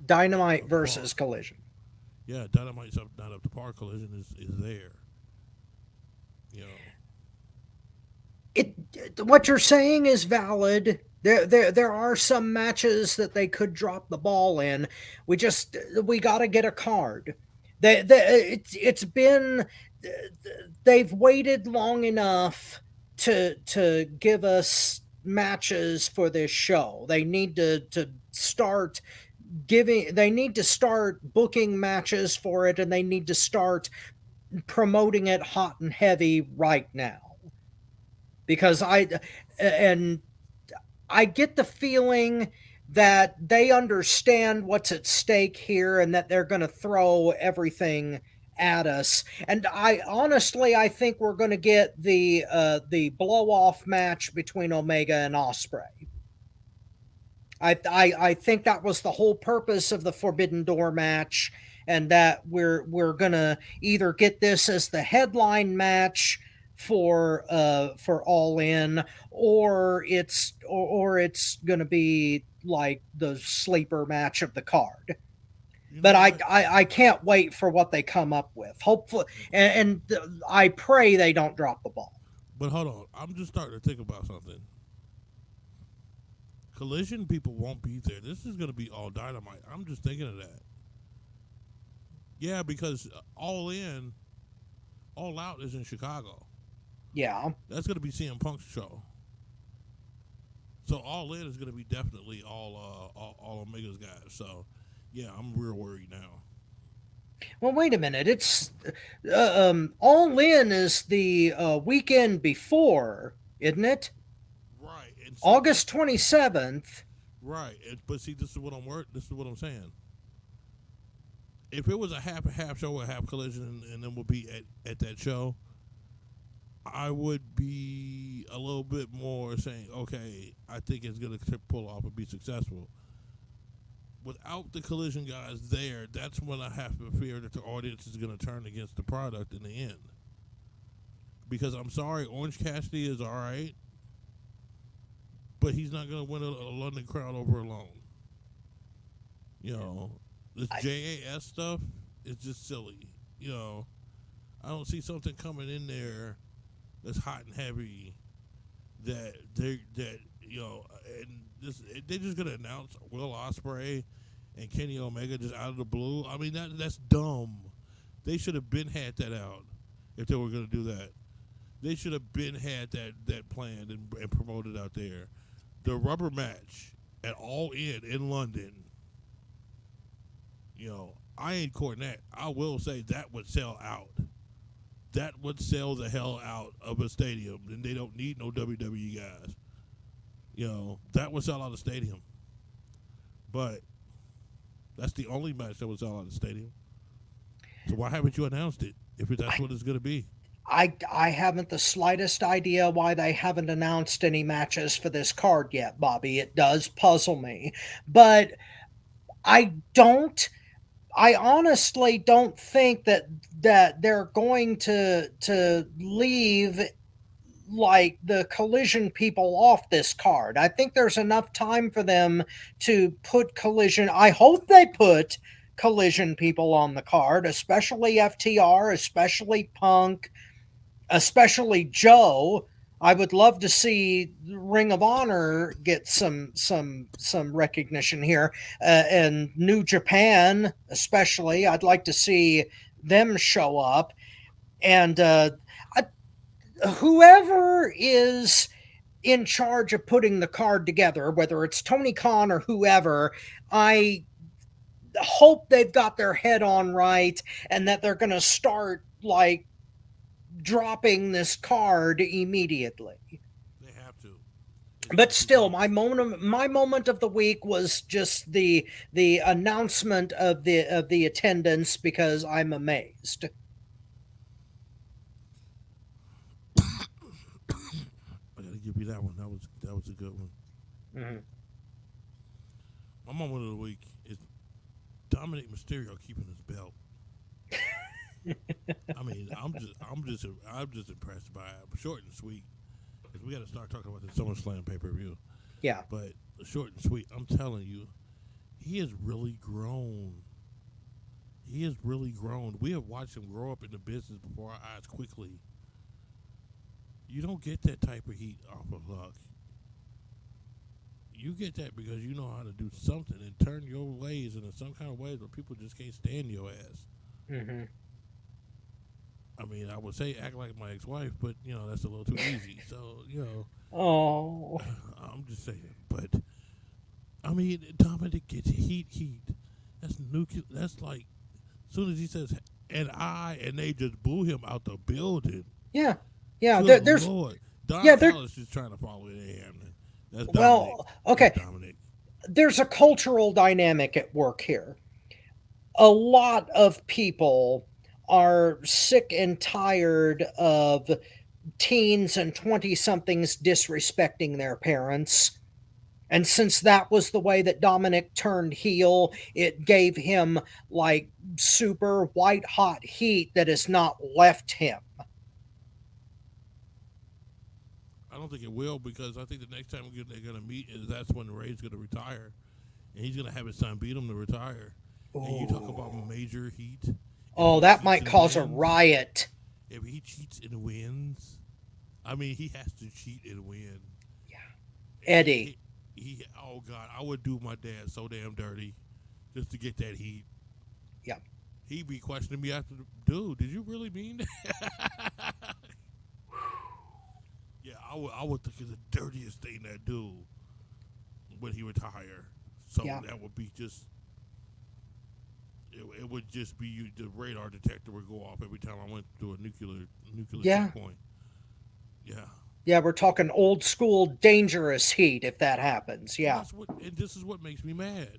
Dynamite versus Collision. Yeah, Dynamite's not up to par. Collision is there. You know. What you're saying is valid. There are some matches that they could drop the ball in. We got to get a card. It's been, they've waited long enough to give us matches for this show. They need to start they need to start booking matches for it, and they need to start promoting it hot and heavy right now. Because I get the feeling that they understand what's at stake here and that they're going to throw everything at us. And I think we're going to get the blow-off match between Omega and Ospreay. I think that was the whole purpose of the Forbidden Door match, and that we're going to either get this as the headline match for All In, or it's going to be like the sleeper match of the card. But I can't wait for what they come up with. Hopefully, and I pray they don't drop the ball. But hold on, I'm just starting to think about something. Collision people won't be there. This is going to be all Dynamite. I'm just thinking of that. Yeah, because All Out is in Chicago. Yeah. That's going to be CM Punk's show. So All In is going to be definitely all Omega's guys. So, yeah, I'm real worried now. Well, wait a minute. It's All In is the weekend before, isn't it? Right. And so, August 27th. Right. But see, this is what I'm saying. If it was a half show or half Collision and then we'll be at that show, I would be a little bit more saying, okay, I think it's going to pull off and be successful. Without the Collision guys there, that's when I have to fear that the audience is going to turn against the product in the end. Because I'm sorry, Orange Cassidy is all right, but he's not going to win a London crowd over alone. You know, this JAS stuff is just silly. You know, I don't see something coming in there that's hot and heavy that you know, and they're just gonna announce Will Ospreay and Kenny Omega just out of the blue. I mean, that's dumb. They should have been had that out if they were gonna do that. They should have been had that planned and promoted out there. The rubber match at All In London. You know, I ain't Cornette. I will say that would sell out. That would sell the hell out of a stadium, and they don't need no WWE guys. You know, that would sell out a stadium. But that's the only match that was all at the stadium. So why haven't you announced it if that's what it's going to be? I haven't the slightest idea why they haven't announced any matches for this card yet, Bobby. It does puzzle me. But I don't I honestly don't think that they're going to leave like the Collision people off this card. I think there's enough time for them to put Collision. I hope they put Collision people on the card, especially FTR, especially Punk, especially Joe. I would love to see Ring of Honor get some recognition here, and New Japan especially. I'd like to see them show up, and whoever is in charge of putting the card together, whether it's Tony Khan or whoever, I hope they've got their head on right and that they're going to start like dropping this card immediately. They have to. But still, my moment of the week was just the announcement of the attendance, because I'm amazed. I gotta give you that one. That was a good one. Mm-hmm. My moment of the week is Dominic Mysterio keeping his belt. I mean, I'm just impressed by it. Short and sweet. Because we got to start talking about the SummerSlam pay-per-view. Yeah. But short and sweet, I'm telling you, he has really grown. He has really grown. We have watched him grow up in the business before our eyes quickly. You don't get that type of heat off of luck. You get that because you know how to do something and turn your ways into some kind of ways where people just can't stand your ass. Mm-hmm. I mean, I would say act like my ex-wife, but, you know, that's a little too easy. So, you know. Oh. I'm just saying. But, I mean, Dominic gets heat. That's nuclear. That's like, as soon as he says, and they just boo him out the building. Yeah. Yeah. Good There's. Lord. Don Yeah, Callis is trying to follow their hand. That's Dominic. Well, okay. That's Dominic. There's a cultural dynamic at work here. A lot of people are sick and tired of teens and 20-somethings disrespecting their parents. And since that was the way that Dominic turned heel, it gave him like super white hot heat that has not left him. I don't think it will, because I think the next time they're going to meet is that's when Ray's going to retire. And he's going to have his son beat him to retire. Ooh. And you talk about major heat. Oh, that might cause a riot. If he cheats and wins, I mean, he has to cheat and win. Yeah. Eddie. Oh, God, I would do my dad so damn dirty just to get that heat. Yeah. He'd be questioning me after, dude, did you really mean that? Yeah, I would think it's the dirtiest thing that do when he retire. So yeah. That would be just, it would just be the radar detector would go off every time I went to a nuclear checkpoint. Yeah. Yeah, we're talking old school dangerous heat if that happens. Yeah. And this is what makes me mad.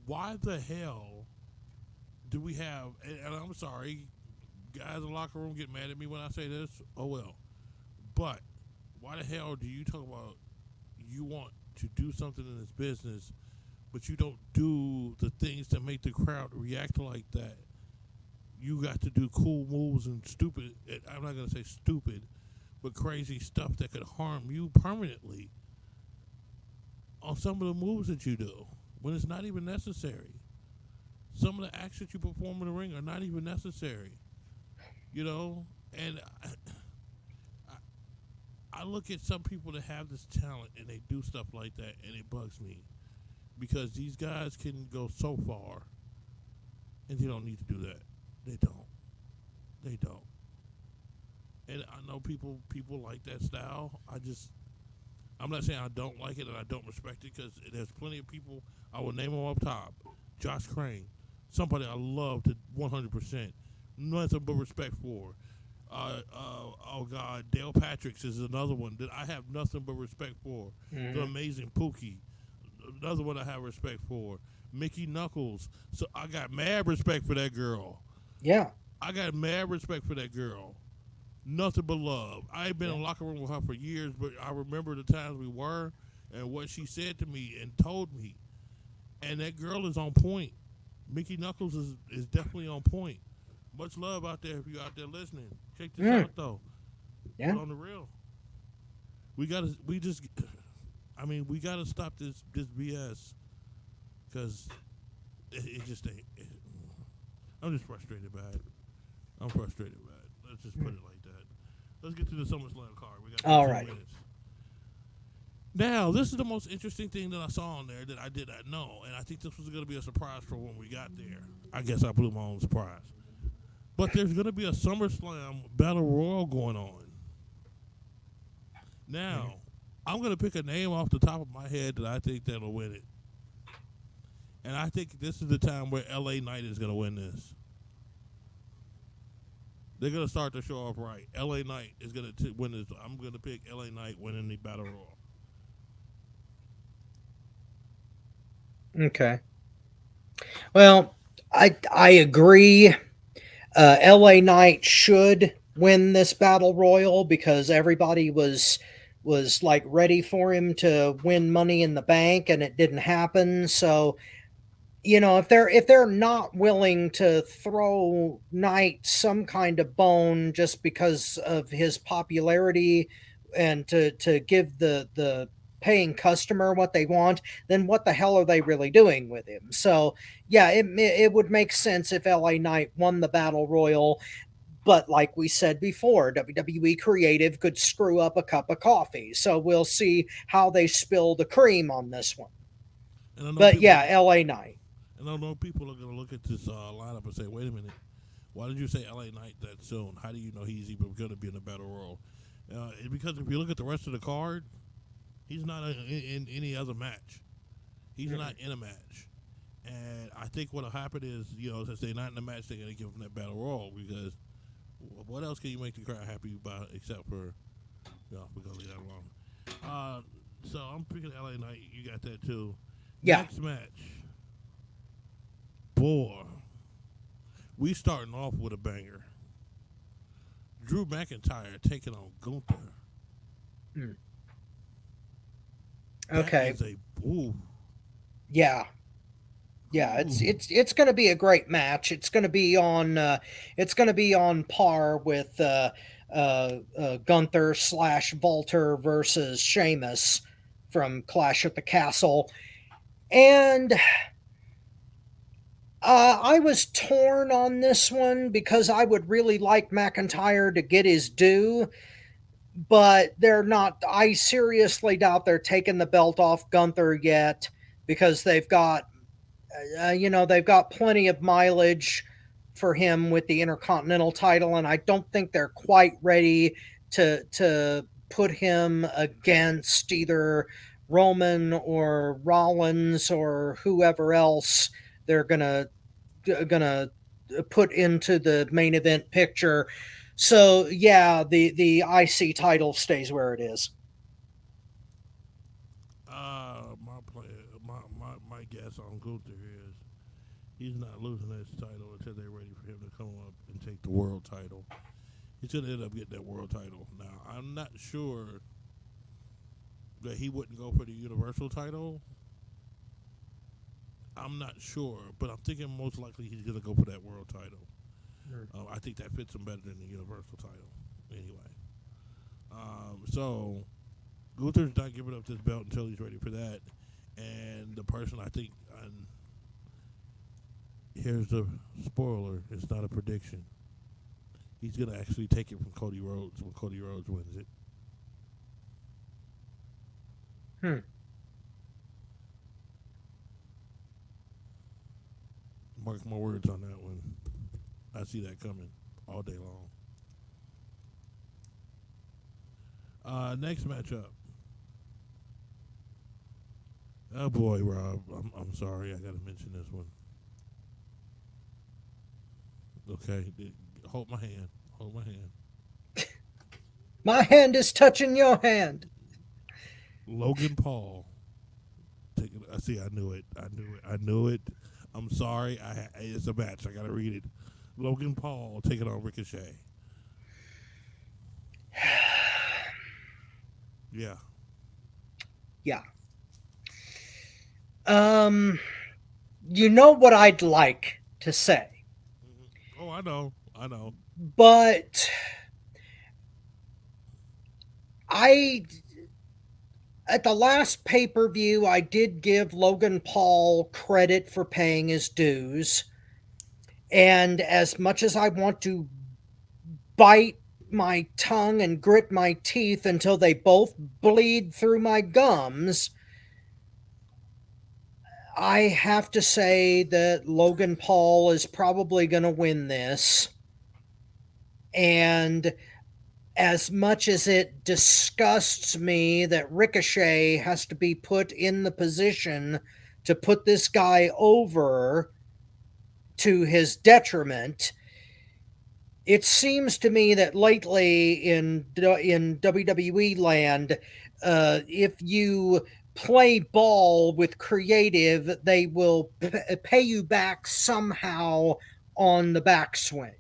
Why the hell do we have, and I'm sorry, guys in the locker room get mad at me when I say this. Oh, well. But why the hell do you talk about you want to do something in this business, but you don't do the things that make the crowd react like that? You got to do cool moves and stupid, I'm not going to say stupid, but crazy stuff that could harm you permanently on some of the moves that you do when it's not even necessary. Some of the acts that you perform in the ring are not even necessary, you know? And I look at some people that have this talent and they do stuff like that, and it bugs me because these guys can go so far and they don't need to do that. They don't. And I know people like that style. I'm not saying I don't like it and I don't respect it, because there's plenty of people, I will name them up top. Josh Crane, somebody I love to 100%. Nothing but respect for. Oh God, Dale Patrick's is another one that I have nothing but respect for. Mm-hmm. The amazing Pookie, another one I have respect for. Mickey Knuckles. So I got mad respect for that girl. Yeah. I got mad respect for that girl. Nothing but love. I ain't been in a locker room with her for years, but I remember the times we were and what she said to me and told me. And that girl is on point. Mickey Knuckles is definitely on point. Much love out there if you're out there listening. Check this out though. Yeah. But on the real. We gotta stop this BS. Cause it just ain't. I'm just frustrated by it. I'm frustrated by it. Let's just put it like that. Let's get to the SummerSlam card. We got 2 minutes. Now, this is the most interesting thing that I saw on there that I did not know, and I think this was going to be a surprise for when we got there. I guess I blew my own surprise. But there's going to be a SummerSlam Battle Royal going on. Now, I'm going to pick a name off the top of my head that I think that'll win it. And I think this is the time where LA Knight is going to win this. They're going to start the show off right. LA Knight is going to win this. I'm going to pick LA Knight winning the Battle Royal. Okay. Well, I agree. LA Knight should win this Battle Royal because everybody was like ready for him to win Money in the Bank, and it didn't happen. So, if they're not willing to throw Knight some kind of bone just because of his popularity and to give the paying customer what they want, then what the hell are they really doing with him? So, yeah, it would make sense if LA Knight won the Battle Royal. But like we said before, WWE Creative could screw up a cup of coffee. So we'll see how they spill the cream on this one. But yeah, LA Knight. And I know people are going to look at this lineup and say, wait a minute, why did you say LA Knight that soon? How do you know he's even going to be in the Battle Royal? Because if you look at the rest of the card, he's not in any other match. He's not in a match. And I think what will happen is, since they're not in the match, they're going to give him that Battle Royal because what else can you make the crowd happy about except for, we're going to leave that alone. So I'm picking LA Knight. You got that too. Yeah. Next match. Boy, we starting off with a banger. Drew McIntyre taking on Gunther. Okay. Ooh. Yeah. Yeah, it's going to be a great match. It's going to be on par with Gunther / Walter versus Sheamus from Clash at the Castle. And I was torn on this one because I would really like McIntyre to get his due, but they're not. I seriously doubt they're taking the belt off Gunther yet because they've got plenty of mileage for him with the Intercontinental title, and I don't think they're quite ready to put him against either Roman or Rollins or whoever else they're gonna put into the main event picture. So yeah, the IC title stays where it is. My guess on Gunther is he's not losing his title until they're ready for him to come up and take the world title. He's going to end up getting that world title. Now, I'm not sure that he wouldn't go for the Universal title. I'm not sure, but I'm thinking most likely he's going to go for that world title. I think that fits him better than the Universal title anyway. So Gunther's not giving up this belt until he's ready for that. And the person I think, here's the spoiler, it's not a prediction. He's going to actually take it from Cody Rhodes when Cody Rhodes wins it. Mark my words on that one. I see that coming all day long. Next matchup. Oh boy, Rob, I'm sorry, I gotta mention this one. Okay, hold my hand. Hold my hand. My hand is touching your hand. Logan Paul taking see. I knew it. I knew it. I'm sorry. It's a match. I gotta read it. Logan Paul taking on Ricochet. Yeah. Yeah. You know what I'd like to say, Oh, I know. but at the last pay-per-view, I did give Logan Paul credit for paying his dues. And as much as I want to bite my tongue and grit my teeth until they both bleed through my gums, I have to say that Logan Paul is probably going to win this. And as much as it disgusts me that Ricochet has to be put in the position to put this guy over to his detriment, it seems to me that lately in WWE land, if you play ball with creative, they will pay you back somehow on the backswing.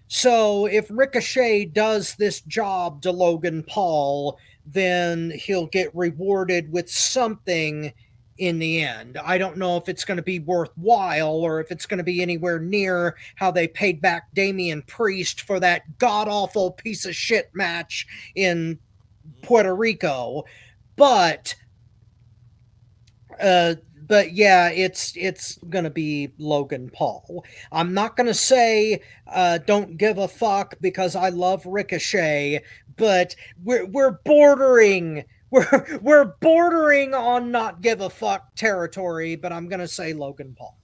So if Ricochet does this job to Logan Paul, then he'll get rewarded with something in the end. I don't know if it's going to be worthwhile or if it's going to be anywhere near how they paid back Damian Priest for that god-awful piece of shit match in Puerto Rico. But yeah, it's gonna be Logan Paul. I'm not gonna say don't give a fuck because I love Ricochet, but we're bordering we're bordering on not give a fuck territory. But I'm gonna say Logan Paul.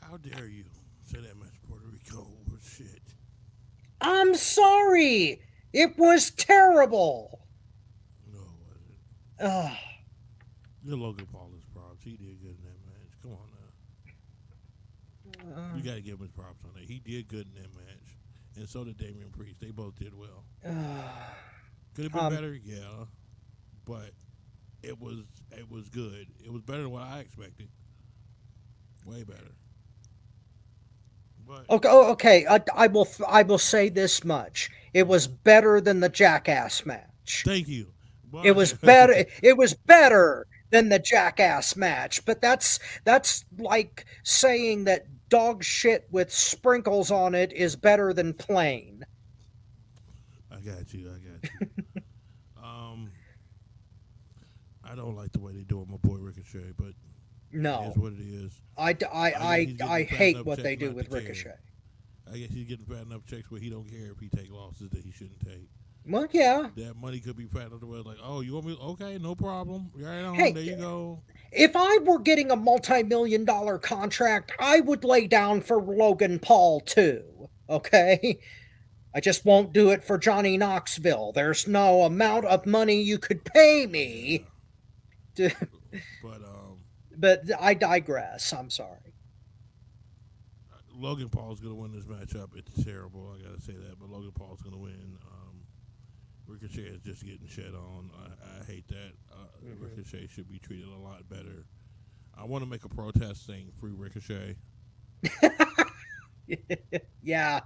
How dare you say that match Puerto Rico was shit? I'm sorry, it was terrible. No, it wasn't. Give Logan Paul his props. He did good in that match. Come on now. You got to give him his props on that. He did good in that match. And so did Damian Priest. They both did well. Could have been better? Yeah. But it was good. It was better than what I expected. Way better. But Okay. I will say this much. It was better than the Jackass match. Thank you. But It was better. It was better than the Jackass match, but that's like saying that dog shit with sprinkles on it is better than plain. I got you. I don't like the way they do it, my boy Ricochet, but No, it is what it is. I hate what they do with Ricochet. I guess he's getting fat enough checks where he don't care if he take losses that he shouldn't take. Well, yeah. That money could be fat enough to where like, oh, you want me? Okay, no problem. Right on. Hey, there you go. If I were getting a multi-million-dollar contract, I would lay down for Logan Paul too. Okay. I just won't do it for Johnny Knoxville. There's no amount of money you could pay me. To, but I digress. I'm sorry. Logan Paul's gonna win this matchup. It's terrible. I gotta say that, but Logan Paul's gonna win. Ricochet is just getting shed on. I hate that. Ricochet should be treated a lot better. I want to make a protest saying free Ricochet. Yeah.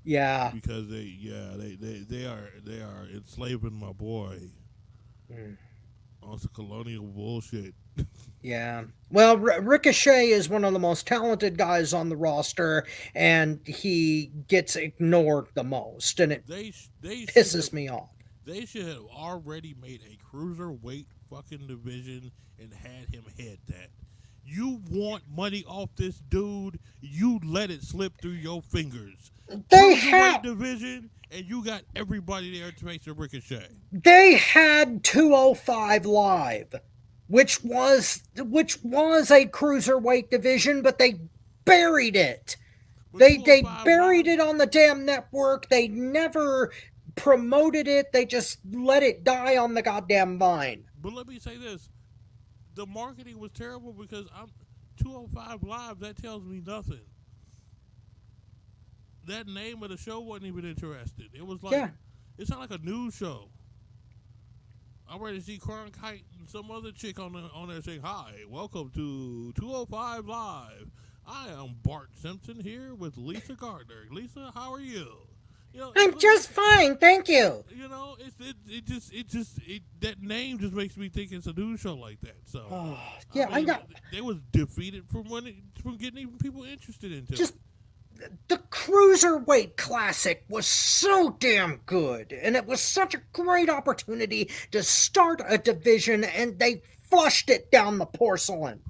Because they are enslaving my boy on some colonial bullshit. Yeah. Well, Ricochet is one of the most talented guys on the roster, and he gets ignored the most, and it pisses me off. They should have already made a cruiserweight fucking division and had him head that. You want money off this dude, you let it slip through your fingers. They had division, and you got everybody there to face a Ricochet. They had 205 Live, which was a cruiserweight division, but they buried it. They buried it on the damn network. They never promoted it. They just let it die on the goddamn vine. But let me say this. The marketing was terrible because 205 Live, that tells me nothing. That name of the show wasn't even interested. It was like, It sounded like a news show. I'm ready to see Cronkite and some other chick on there saying, "Hi, welcome to 205 Live. I am Bart Simpson here with Lisa Gardner. Lisa, how are you?" You know, I'm just fine, thank you. you know, that name just makes me think it's a news show like that. So, Oh, I yeah, I mean, got they was defeated from getting even people interested into just it. the Cruiserweight Classic was so damn good, and it was such a great opportunity to start a division, and they flushed it down the porcelain.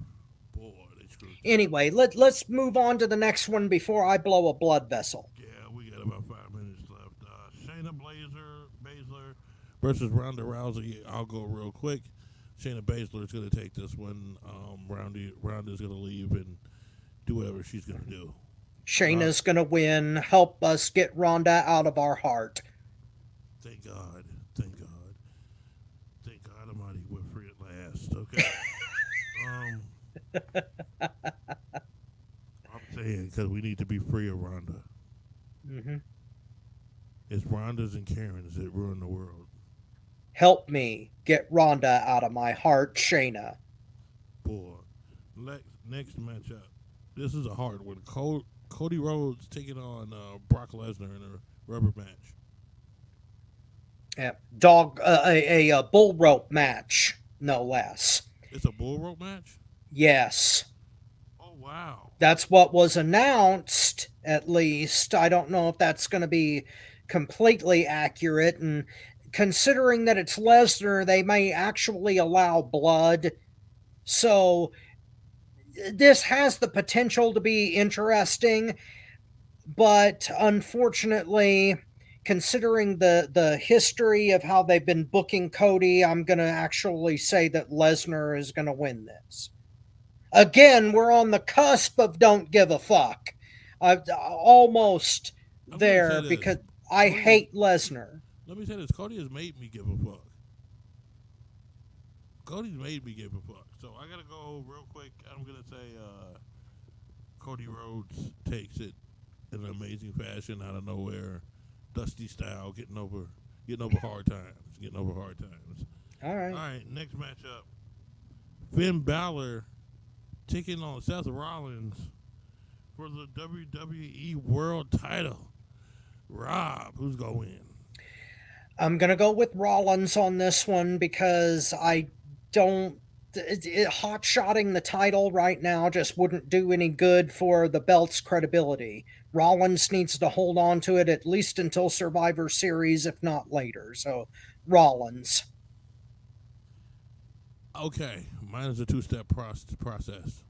Boy, they screwed that. Anyway, let's move on to the next one before I blow a blood vessel. Yeah, we got about 5 minutes left. Shayna Baszler versus Ronda Rousey. I'll go real quick. Shayna Baszler is going to take this one. Ronda's going to leave and do whatever she's going to do. Shayna's gonna win. Help us get Ronda out of our heart. Thank God. Thank God. Thank God Almighty we're free at last. Okay. I'm saying because we need to be free of Ronda. Mm-hmm. It's Ronda's and Karen's that ruin the world. Help me get Ronda out of my heart, Shayna. Boy. Next matchup. This is a hard one. Cody Rhodes taking on Brock Lesnar in a rubber match. Yeah, a bull rope match, no less. It's a bull rope match? Yes. Oh, wow. That's what was announced, at least. I don't know if that's going to be completely accurate. And considering that it's Lesnar, they may actually allow blood. So this has the potential to be interesting. But unfortunately, considering the history of how they've been booking Cody, I'm going to actually say that Lesnar is going to win this. Again, we're on the cusp of don't give a fuck. I'm almost there because I hate Lesnar. Let me say this. Cody has made me give a fuck. Cody's made me give a fuck. So I got to go real quick. I'm going to say Cody Rhodes takes it in an amazing fashion out of nowhere. Dusty style, getting over hard times. All right. All right, next matchup. Finn Balor taking on Seth Rollins for the WWE World Title. Rob, who's going to win? I'm going to go with Rollins on this one because I don't. Hot-shotting the title right now just wouldn't do any good for the belt's credibility. Rollins needs to hold on to it at least until Survivor Series, if not later. So, Rollins. Okay, mine is a two-step process.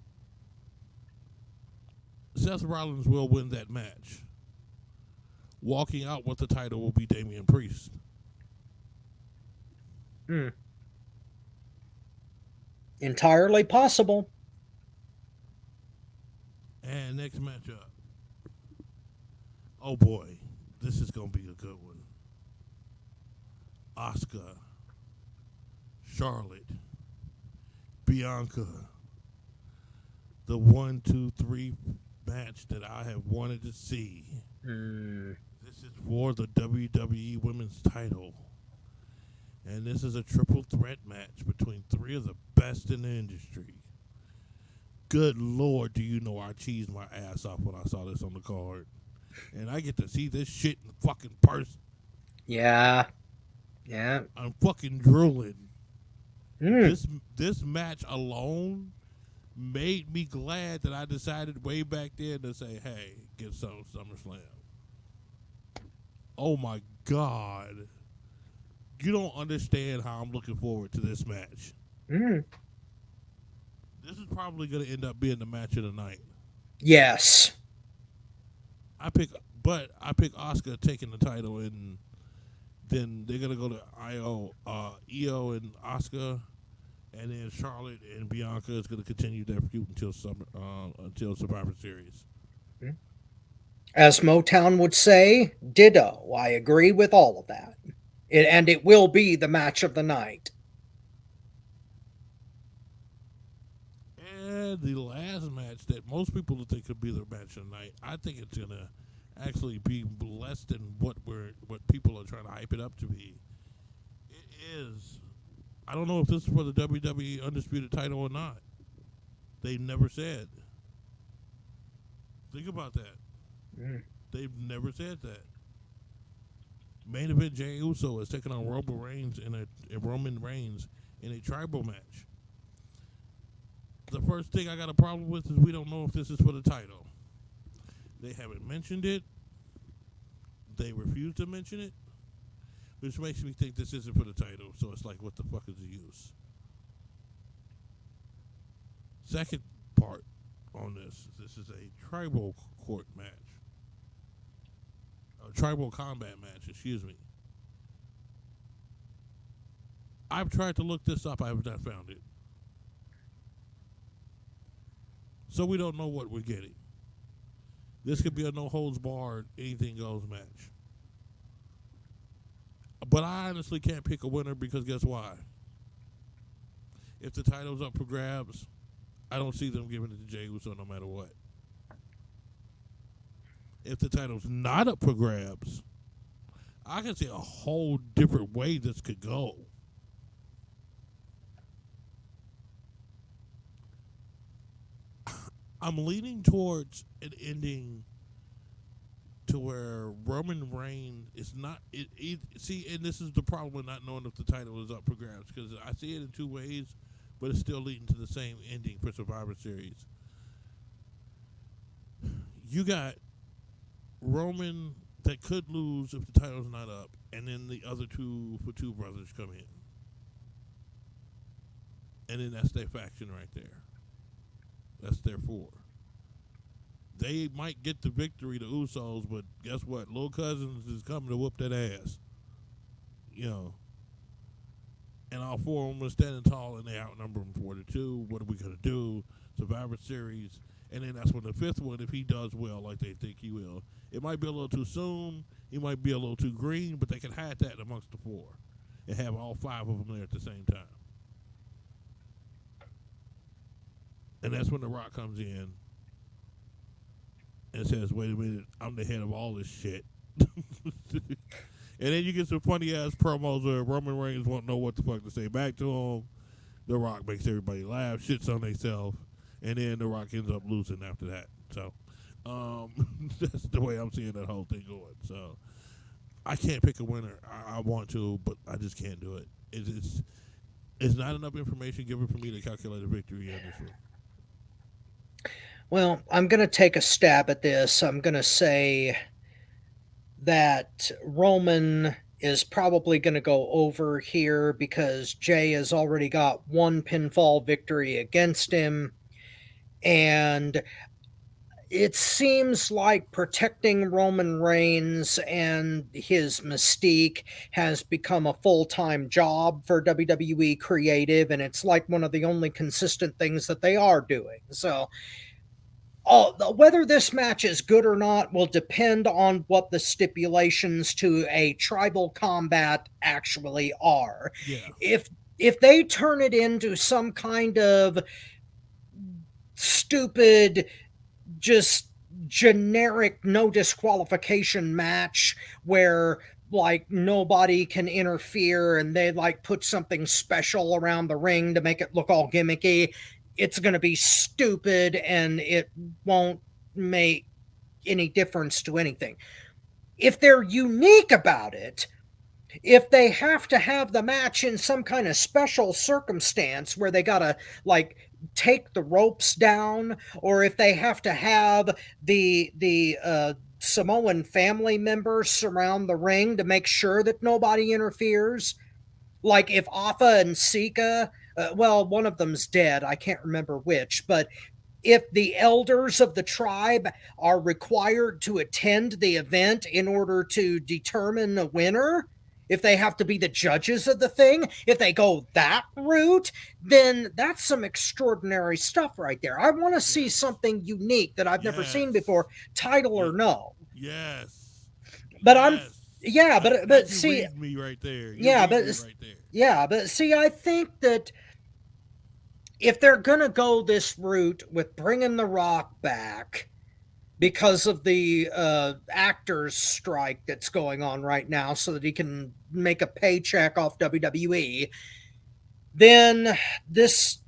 Seth Rollins will win that match. Walking out with the title will be Damian Priest. Entirely possible. And next matchup. Oh boy, this is going to be a good one. Asuka, Charlotte, Bianca. The 1, 2, 3 match that I have wanted to see. This is for the WWE Women's title. And this is a triple threat match between three of the best in the industry. Good Lord, do you know I cheesed my ass off when I saw this on the card. And I get to see this shit in fucking person. Yeah. I'm fucking drooling. This match alone made me glad that I decided way back then to say, hey, get some SummerSlam. Oh my God. You don't understand how I'm looking forward to this match. This is probably going to end up being the match of the night. Yes. I pick Asuka taking the title, and then they're going to go to Io and Asuka, and then Charlotte and Bianca is going to continue their feud until Survivor Series. As Motown would say, ditto. I agree with all of that. And it will be the match of the night. And the last match that most people think could be the match of the night, I think it's going to actually be less than what people are trying to hype it up to be. It is I don't know if this is for the WWE Undisputed title or not. They never said. Think about that. Mm. They've never said that. Main event Jey Uso is taking on Roman Reigns in a tribal match. The first thing I got a problem with is we don't know if this is for the title. They haven't mentioned it. They refuse to mention it, which makes me think this isn't for the title. So it's like, what the fuck is the use? Second part on this is a tribal court match. A tribal combat match, excuse me. I've tried to look this up. I have not found it. So we don't know what we're getting. This could be a no-holds-barred, anything-goes match. But I honestly can't pick a winner because guess why? If the title's up for grabs, I don't see them giving it to Jey Uso no matter what. If the title's not up for grabs, I can see a whole different way this could go. I'm leaning towards an ending to where Roman Reigns is not. See, and this is the problem with not knowing if the title is up for grabs, because I see it in two ways, but it's still leading to the same ending for Survivor Series. You got Roman that could lose if the title's not up, and then the other two brothers come in. And then that's their faction right there. That's their four. They might get the victory, the Usos, but guess what? Little Cousins is coming to whoop that ass. You know. And all four of them are standing tall, and they outnumber them 4-2. What are we going to do? Survivor Series. And then that's when the fifth one, if he does well like they think he will. It might be a little too soon. He might be a little too green, but they can hide that amongst the four and have all five of them there at the same time. And that's when The Rock comes in and says, wait a minute, I'm the head of all this shit. And then you get some funny-ass promos where Roman Reigns won't know what the fuck to say back to him. The Rock makes everybody laugh, shits on themselves, and then The Rock ends up losing after that. So that's the way I'm seeing that whole thing going. So I can't pick a winner. I want to, but I just can't do it. It's not enough information given for me to calculate a victory in this one. Well, I'm going to take a stab at this. I'm going to say that Roman is probably going to go over here because Jey has already got one pinfall victory against him. And it seems like protecting Roman Reigns and his mystique has become a full-time job for WWE Creative, and it's like one of the only consistent things that they are doing. So whether this match is good or not will depend on what the stipulations to a tribal combat actually are. Yeah. If they turn it into some kind of stupid, just generic no disqualification match where like nobody can interfere and they like put something special around the ring to make it look all gimmicky, it's going to be stupid and it won't make any difference to anything. If they're unique about it, if they have to have the match in some kind of special circumstance where they got to like take the ropes down, or if they have to have the Samoan family members surround the ring to make sure that nobody interferes, like if Afa and Sika, well, one of them's dead, I can't remember which, but if the elders of the tribe are required to attend the event in order to determine a winner, if they have to be the judges of the thing, if they go that route, then that's some extraordinary stuff right there. I want to see something unique that I've never seen before, title or no. Yes. But yes. but see, read me right there. But see, I think that if they're going to go this route with bringing The Rock back because of the actors strike that's going on right now so that he can make a paycheck off WWE, then this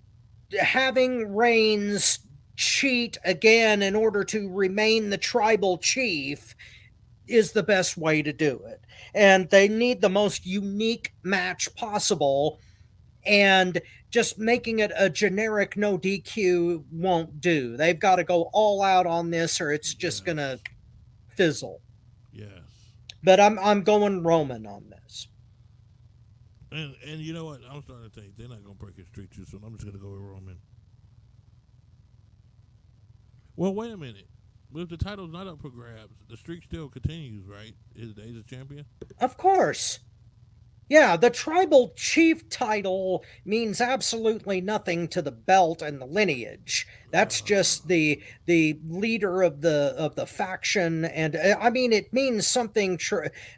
having Reigns cheat again in order to remain the tribal chief is the best way to do it. And they need the most unique match possible, and just making it a generic no DQ won't do. They've got to go all out on this or it's just going to fizzle. Yes. But I'm going Roman on this. And you know what? I'm starting to think they're not going to break his streak too soon. I'm just going to go with Roman. Well, wait a minute. But if the title's not up for grabs, the streak still continues, right? Is Days a champion? Of course. Yeah, the tribal chief title means absolutely nothing to the belt and the lineage. That's just the leader of the faction, and I mean it means something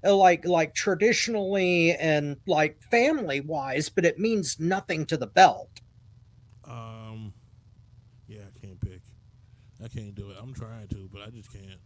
like traditionally and like family wise, but it means nothing to the belt. Yeah, I can't pick. I can't do it. I'm trying to, but I just can't.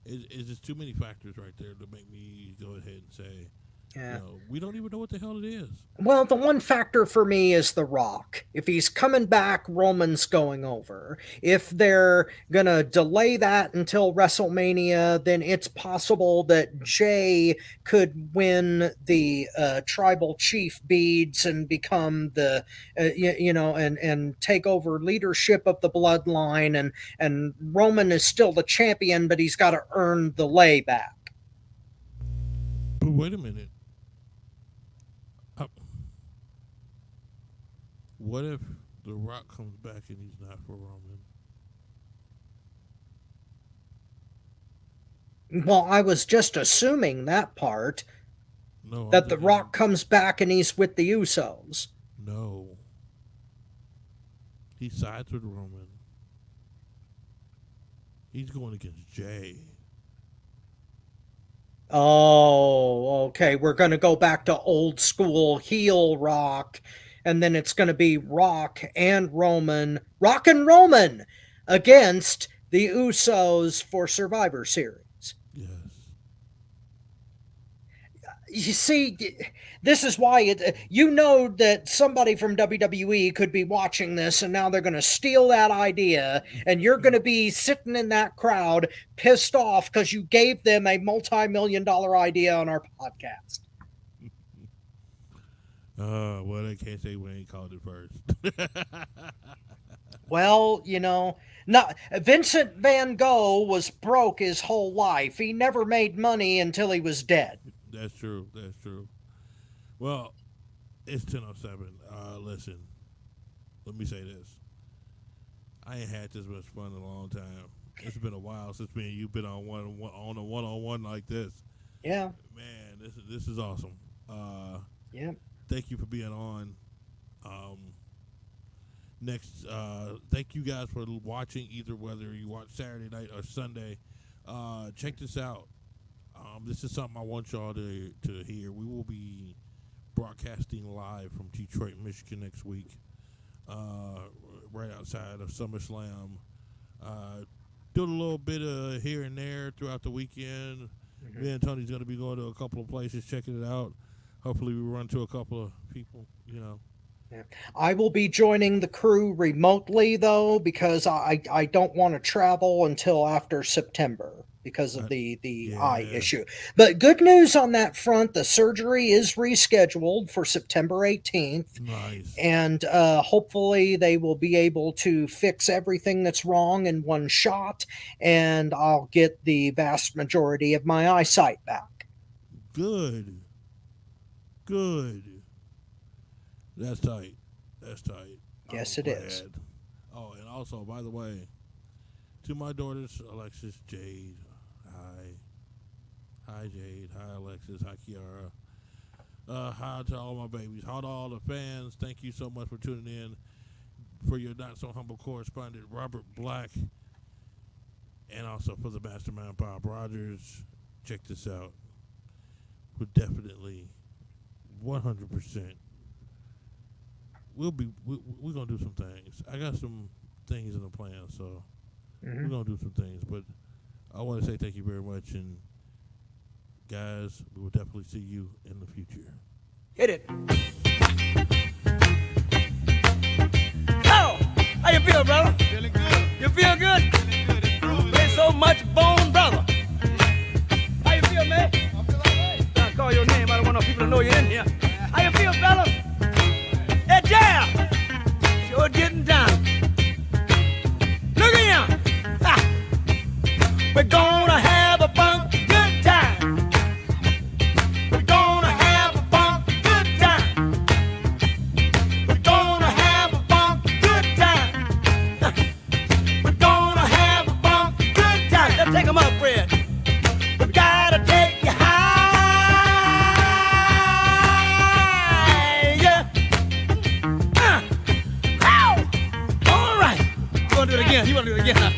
It's just too many factors right there to make me go ahead and say, Yeah. we don't even know what the hell it is. Well, the one factor for me is The Rock. If he's coming back, Roman's going over. If they're going to delay that until WrestleMania, then it's possible that Jay could win the tribal chief beads and become the, and take over leadership of the bloodline. And Roman is still the champion, but he's got to earn the lay back. But wait a minute. What if The Rock comes back and he's not for Roman? Well, I was just assuming that part. No. That The Rock comes back and he's with the Usos. No. He sides with Roman. He's going against Jay. Oh, okay. We're going to go back to old school heel Rock. And then it's going to be Rock and Roman against the Usos for Survivor Series. Yes. You see, this is why that somebody from WWE could be watching this and now they're going to steal that idea and you're going to be sitting in that crowd pissed off because you gave them a multi-million-dollar idea on our podcast. Well, they can't say we ain't called it first. Well, Vincent Van Gogh was broke his whole life. He never made money until he was dead. That's true. Well, it's 10:07. Listen, let me say this. I ain't had this much fun in a long time. It's been a while since me and you've been on a one-on-one like this. Yeah. Man, this is awesome. Yeah. Thank you for being on. Next, thank you guys for watching, either whether you watch Saturday night or Sunday. Check this out. This is something I want y'all to hear. We will be broadcasting live from Detroit, Michigan next week, right outside of SummerSlam. Doing a little bit of here and there throughout the weekend. Mm-hmm. Me and Tony's going to be going to a couple of places, checking it out. Hopefully we run to a couple of people, Yeah. I will be joining the crew remotely, though, because I don't want to travel until after September because of the eye issue. But good news on that front, the surgery is rescheduled for September 18th. Nice. And hopefully they will be able to fix everything that's wrong in one shot, and I'll get the vast majority of my eyesight back. Good. That's tight. Yes, it is. Oh, and also, by the way, to my daughters, Alexis, Jade, hi Jade, hi Alexis, hi Kiara, hi to all my babies, hi to all the fans. Thank you so much for tuning in. For your not so humble correspondent, Robert Black, and also for the mastermind, Bob Rogers. Check this out. We're definitely 100%. We're gonna do some things. I got some things in the plan, so we're gonna do some things. But I want to say thank you very much, and guys, we will definitely see you in the future. Hit it. How you feel, brother? Feeling good. You feel good? Feeling good. It's grooving. Ain't so much bone, brother. How you feel, man? I feel all right. I call your name. I don't want no people to know you're in here. How you feel, fella? Hey, Jam! Sure getting down. Look at him! Ha! We're gonna have a funky good time. We're gonna have a funky good time. We're gonna have a funky good time. Ha! We're gonna have a funky good time. Let's take 'em up, Fred. We gotta take you high. Yeah. Ow! All right. You wanna do it again? You wanna do it again, huh?